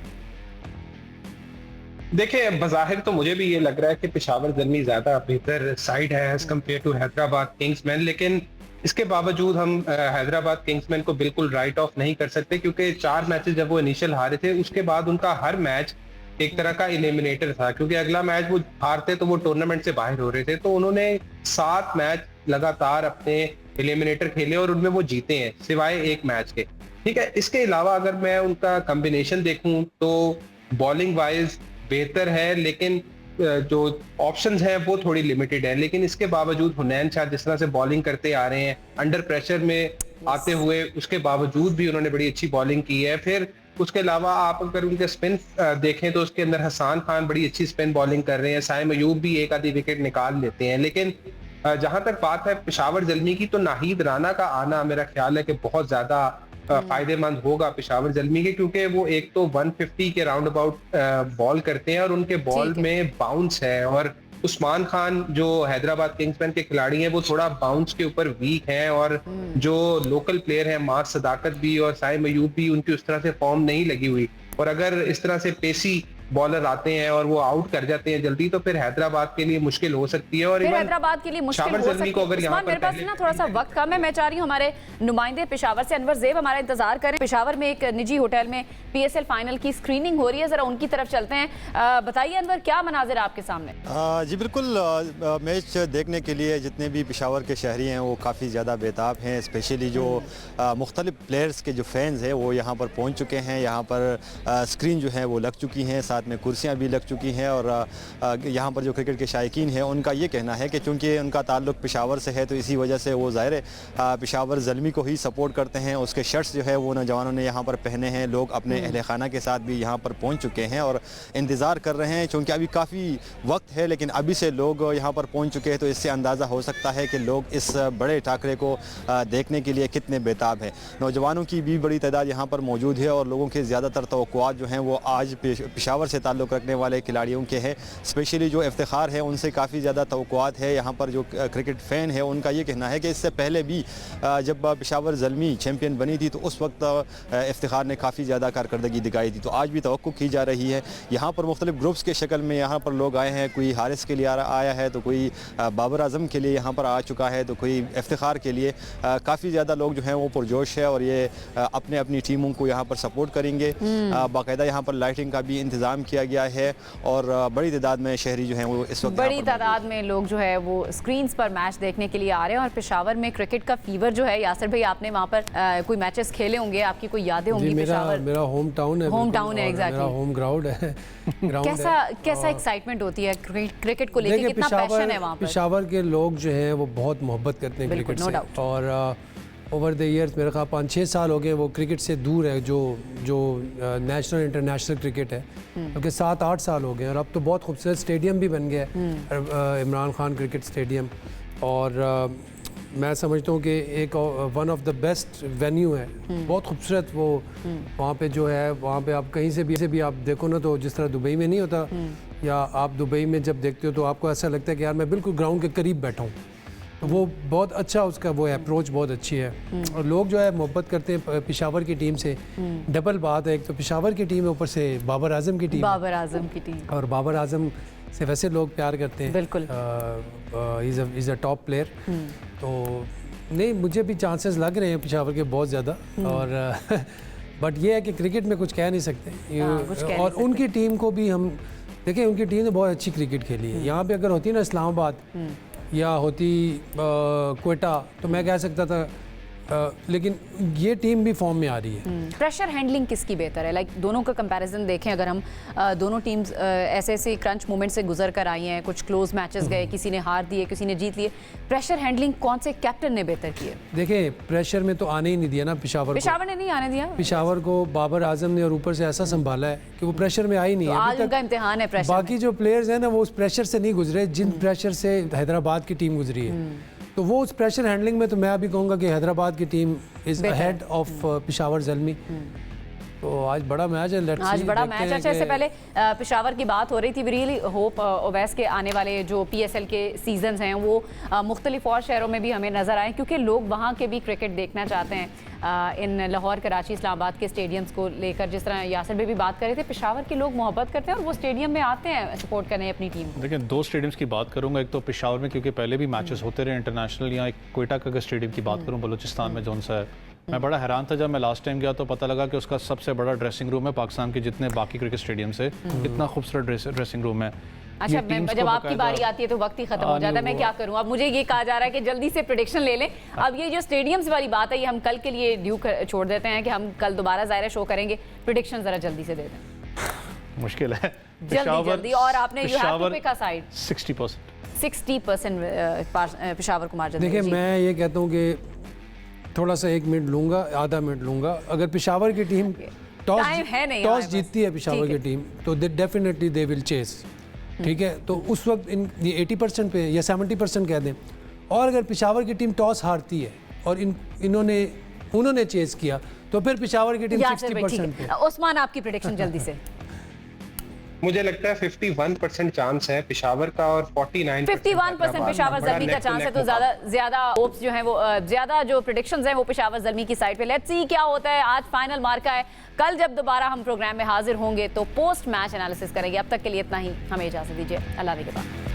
Speaker 2: देखिए, बज़ाहिर तो मुझे भी ये लग रहा है कि पेशावर ज़ल्मी ज्यादा बेहतर साइड है as compared to Hyderabad Kingsmen, लेकिन इसके बावजूद हम हैदराबाद किंग्समैन को बिल्कुल राइट ऑफ नहीं कर सकते, क्योंकि 4 मैचेस जब वो इनिशियल हारे थे, उसके बाद उनका हर मैच एक तरह का एलिमिनेटर था, क्योंकि अगला मैच वो हारते तो वो टूर्नामेंट से बाहर हो रहे थे। तो उन्होंने 7 मैच लगातार अपने एलिमिनेटर खेले और उनमें वो जीते हैं, सिवाय एक मैच के। ठीक है, इसके अलावा अगर मैं उनका कॉम्बिनेशन देखूं तो बॉलिंग वाइज बेहतर है, लेकिन जो ऑप्शंस हैं वो थोड़ी लिमिटेड है। लेकिन इसके बावजूद हुनैन शाह जिस तरह से बॉलिंग करते आ रहे हैं अंडर प्रेशर में आते हुए, उसके बावजूद भी उन्होंने बड़ी अच्छी बॉलिंग की है। फिर उसके अलावा आप अगर उनके स्पिन देखें तो उसके अंदर हसन खान बड़ी अच्छी स्पिन बॉलिंग कर रहे हैं, साइम अयूब भी एक आधी विकेट निकाल लेते हैं। लेकिन जहां तक बात है पेशावर जल्मी की, तो नाहिद राना का आना मेरा ख्याल है कि बहुत ज्यादा फायदेमंद होगा पेशावर जल्मी के, क्योंकि वो एक तो 150 के राउंड अबाउट बॉल करते हैं और उनके बॉल में बाउंस है। और उस्मान खान जो हैदराबाद किंग्समैन के खिलाड़ी हैं वो थोड़ा बाउंस के ऊपर वीक हैं, और जो लोकल प्लेयर हैं मास सदाकत भी और साइम अयूब भी, उनकी उस तरह से फॉर्म नहीं लगी हुई। और अगर इस तरह से पेसी बॉलर आते हैं और वो आउट कर जाते हैं जल्दी, तो फिर हैदराबाद के लिए मुश्किल हो सकती है। और
Speaker 1: हैदराबाद के लिए मुश्किल हो सकती है। उस्मान, मेरे पास ना थोड़ा सा वक्त कम है, मैं चाह रही हूँ हमारे नुमाइंदे पेशावर से अनवर ज़ेब हमारा इंतजार करें। पेशावर में एक निजी होटल में PSL फाइनल की स्क्रीनिंग हो रही है, जरा उनकी तरफ चलते हैं। बताइए अनवर, क्या मनाजिर आपके सामने?
Speaker 8: जी बिल्कुल, मैच देखने के लिए जितने भी पेशावर के शहरी हैं वो काफ़ी ज़्यादा बेताब हैं। स्पेशली जो मुख्तलिफ प्लेयर्स के जो फैंस हैं वो यहाँ पर पहुँच चुके हैं। यहाँ पर स्क्रीन जो है वो लग चुकी हैं, साथ में कुर्सियाँ भी लग चुकी हैं। और यहाँ पर जो क्रिकेट के शायकीन हैं उनका ये कहना है कि चूँकि उनका ताल्लुक पेशावर से है तो इसी वजह से वो ज़ाहिर है पेशावर ज़ल्मी को ही सपोर्ट करते हैं। उसके शर्ट्स जो है वो नौजवानों ने यहाँ पर पहने हैं। लोग अपने अहले खाना के साथ भी यहाँ पर पहुँच चुके हैं और इंतज़ार कर रहे हैं, चूँकि अभी काफ़ी वक्त है लेकिन अभी से लोग यहाँ पर पहुँच चुके हैं। तो इससे अंदाज़ा हो सकता है कि लोग इस बड़े टाकरे को देखने के लिए कितने बेताब हैं। नौजवानों की भी बड़ी तादाद यहाँ पर मौजूद है और लोगों के ज़्यादातर तवक्कुआत जो हैं वो आज पेशावर से ताल्लुक़ रखने वाले खिलाड़ियों के हैं। स्पेशली जो इफ्तिखार है उनसे काफ़ी ज़्यादा तवक्कुआत है। यहाँ पर जो क्रिकेट फ़ैन है उनका ये कहना है कि इससे पहले भी जब पेशावर ज़ल्मी चैम्पियन बनी थी तो उस वक्त इफ्तिखार ने काफ़ी ज़्यादा कारकर्दगी दिखाई थी। तो आज भी तवक्कुह की जा रही है। यहाँ पर मुख्तलिफ ग्रुप्स के शक्ल में यहाँ पर लोग आए हैं। कोई हारिस के लिए आया है, तो कोई बाबर आजम के लिए यहाँ पर आ चुका है, तो कोई इफ्तिखार के लिए। काफ़ी ज़्यादा लोग जो हैं वो पुरजोश है और ये अपने अपनी टीमों को यहाँ पर सपोर्ट करेंगे। बाकायदा यहाँ पर लाइटिंग का भी इंतज़ाम किया गया है और बड़ी तादाद में शहरी जो हैं वो इस वक्त
Speaker 1: बड़ी तादाद में लोग जो है वो स्क्रीन्स पर मैच देखने के लिए आ रहे हैं। और पेशावर में क्रिकेट का फीवर जो है, यासिर भाई आपने वहाँ पर कोई मैचेस खेले होंगे, आपकी कोई यादें होंगी?
Speaker 3: मेरा होम टाउन है,
Speaker 1: एग्जैक्टली
Speaker 3: मेरा होम ग्राउंड है।
Speaker 1: कैसा एक्साइटमेंट होती है क्रिकेट को लेकर, कितना पैशन है वहाँ पर?
Speaker 3: पेशावर के लोग जो हैं वो बहुत मोहब्बत करते हैं क्रिकेट से। और ओवर द ईयर्स मेरे ख्याल 5-6 साल हो गए वो क्रिकेट से दूर है, जो नेशनल इंटरनेशनल क्रिकेट है, क्योंकि 7-8 साल हो गए। और अब तो बहुत खूबसूरत स्टेडियम भी बन गया है, इमरान खान क्रिकेट स्टेडियम। और मैं समझता हूँ कि एक one of the best venue है, बहुत खूबसूरत वो। वहाँ पे जो है, वहाँ पे आप कहीं से भी आप देखो ना, तो जिस तरह दुबई में नहीं होता, या आप दुबई में जब देखते हो तो आपको ऐसा लगता है कि यार मैं बिल्कुल ग्राउंड के करीब बैठा हूँ। तो वो बहुत अच्छा, उसका वो अप्रोच बहुत अच्छी है। और लोग जो है मोहब्बत करते हैं पेशावर की टीम से। डबल बात है, एक तो पेशावर की टीम है, ऊपर से बाबर आजम की टीम। और बाबर आजम से वैसे लोग प्यार करते हैं,
Speaker 1: बिल्कुल।
Speaker 3: Is a top player. तो नहीं, मुझे भी चांसेस लग रहे हैं पेशावर के बहुत ज़्यादा। और बट ये है कि क्रिकेट में कुछ कह नहीं सकते। और उनकी टीम को भी हम देखें, उनकी टीम ने बहुत अच्छी क्रिकेट खेली है। यहाँ पे अगर होती ना इस्लामाबाद या होती क्वेटा तो मैं कह सकता था, लेकिन ये टीम भी फॉर्म में आ रही है।
Speaker 1: प्रेशर हैंडलिंग किसकी बेहतर है? लाइक दोनों का कंपैरिजन देखें अगर हम, दोनों टीम्स ऐसे क्रंच मोमेंट से गुजर कर आई हैं, कुछ क्लोज मैचेस गए, किसी ने हार दिए, किसी ने जीत लिए। प्रेशर हैंडलिंग कौन से कैप्टन ने बेहतर की है?
Speaker 3: देखिए, प्रेशर में तो आने ही नहीं दिया ना पेशावर
Speaker 1: ने नहीं आने दिया।
Speaker 3: पेशावर को बाबर आजम ने और ऊपर से ऐसा संभाला है कि वो प्रेशर में आई नहीं है।
Speaker 1: आज उनका इम्तिहान है प्रेशर।
Speaker 3: बाकी जो प्लेयर्स हैं ना वो उस प्रेशर से नहीं गुजरे जिन प्रेशर से हैदराबाद की टीम गुजरी है। तो वो उस प्रेशर हैंडलिंग में तो मैं अभी कहूँगा कि हैदराबाद की team is ahead of Peshawar Zalmi. तो आज बड़ा मैच है,
Speaker 1: आज बड़ा मैच है। अच्छा, इससे पहले पेशावर की बात हो रही थी। वी रियली होप ओवैस के आने वाले जो PSL के सीजन्स हैं वो मुख्तलिफ और शहरों में भी हमें नज़र आए, क्योंकि लोग वहाँ के भी क्रिकेट देखना चाहते हैं। इन लाहौर, कराची, इस्लामाबाद के स्टेडियम्स को लेकर, जिस तरह यासिर भी बात कर रहे थे, पेशावर के लोग मोहब्बत करते हैं और वो स्टेडियम में आते हैं सपोर्ट करने अपनी टीम को।
Speaker 4: देखिए, 2 स्टेडियम्स की बात करूँगा। एक तो पेशावर में, क्योंकि पहले भी मैचेस होते रहे इंटरनेशनल। या एक क्वेटा का स्टेडियम की बात करूँ बलूचिस्तान में जौन सा है, मैं बड़ा हैरान था जब मैं लास्ट टाइम गया तो पता लगा कि उसका सबसे बड़ा ड्रेसिंग रूम है पाकिस्तान के जितने बाकी क्रिकेट स्टेडियम से। इतना खूबसूरत ड्रेसिंग रूम है।
Speaker 1: अच्छा, जब आपकी बारी आती है तो वक्त ही खत्म हो जाता है। मैं क्या करूं? अब मुझे ये कहा जा रहा है कि जल्दी से प्रेडिक्शन ले लें। अब ये जो स्टेडियम्स वाली बात है ये हम कल के लिए ड्यू छोड़ देते हैं कि हम कल दोबारा ज़ाहिर शो करेंगे। प्रेडिक्शन ज़रा जल्दी से दे दें।
Speaker 4: मुश्किल है।
Speaker 1: जल्दी और आपने you have to pick a side.
Speaker 4: 60%
Speaker 1: Peshawar को मार्जिन।
Speaker 3: देखिए मैं ये कहता हूँ कि थोड़ा सा 1 मिनट लूँगा, आधा मिनट लूँगा। अगर पेशावर की टीम टॉस जीतती है पेशावर की टीम तो डेफिनेटली दे विल चेस, ठीक है। तो उस वक्त ये 80% पे या 70% कह दें। और अगर पेशावर की टीम टॉस हारती है और उन्होंने चेस किया तो फिर पेशावर की टीम 60% पे।
Speaker 1: उस्मान आपकी प्रेडिक्शन जल्दी से।
Speaker 2: मुझे लगता है 51% चांस है पेशावर का और
Speaker 1: 51% पेशावर ज़ल्मी का चांस है। तो ज्यादा होप्स जो हैं वो ज्यादा जो प्रेडिक्शंस हैं वो पेशावर ज़ल्मी की साइड पे। लेट्स सी क्या होता है। आज फाइनल मार्का है। कल जब दोबारा हम प्रोग्राम में हाजिर होंगे तो पोस्ट मैच एनालिसिस करेंगे। अब तक के लिए इतना ही, हमें इजाजत दीजिए। अल्लाह के बाद।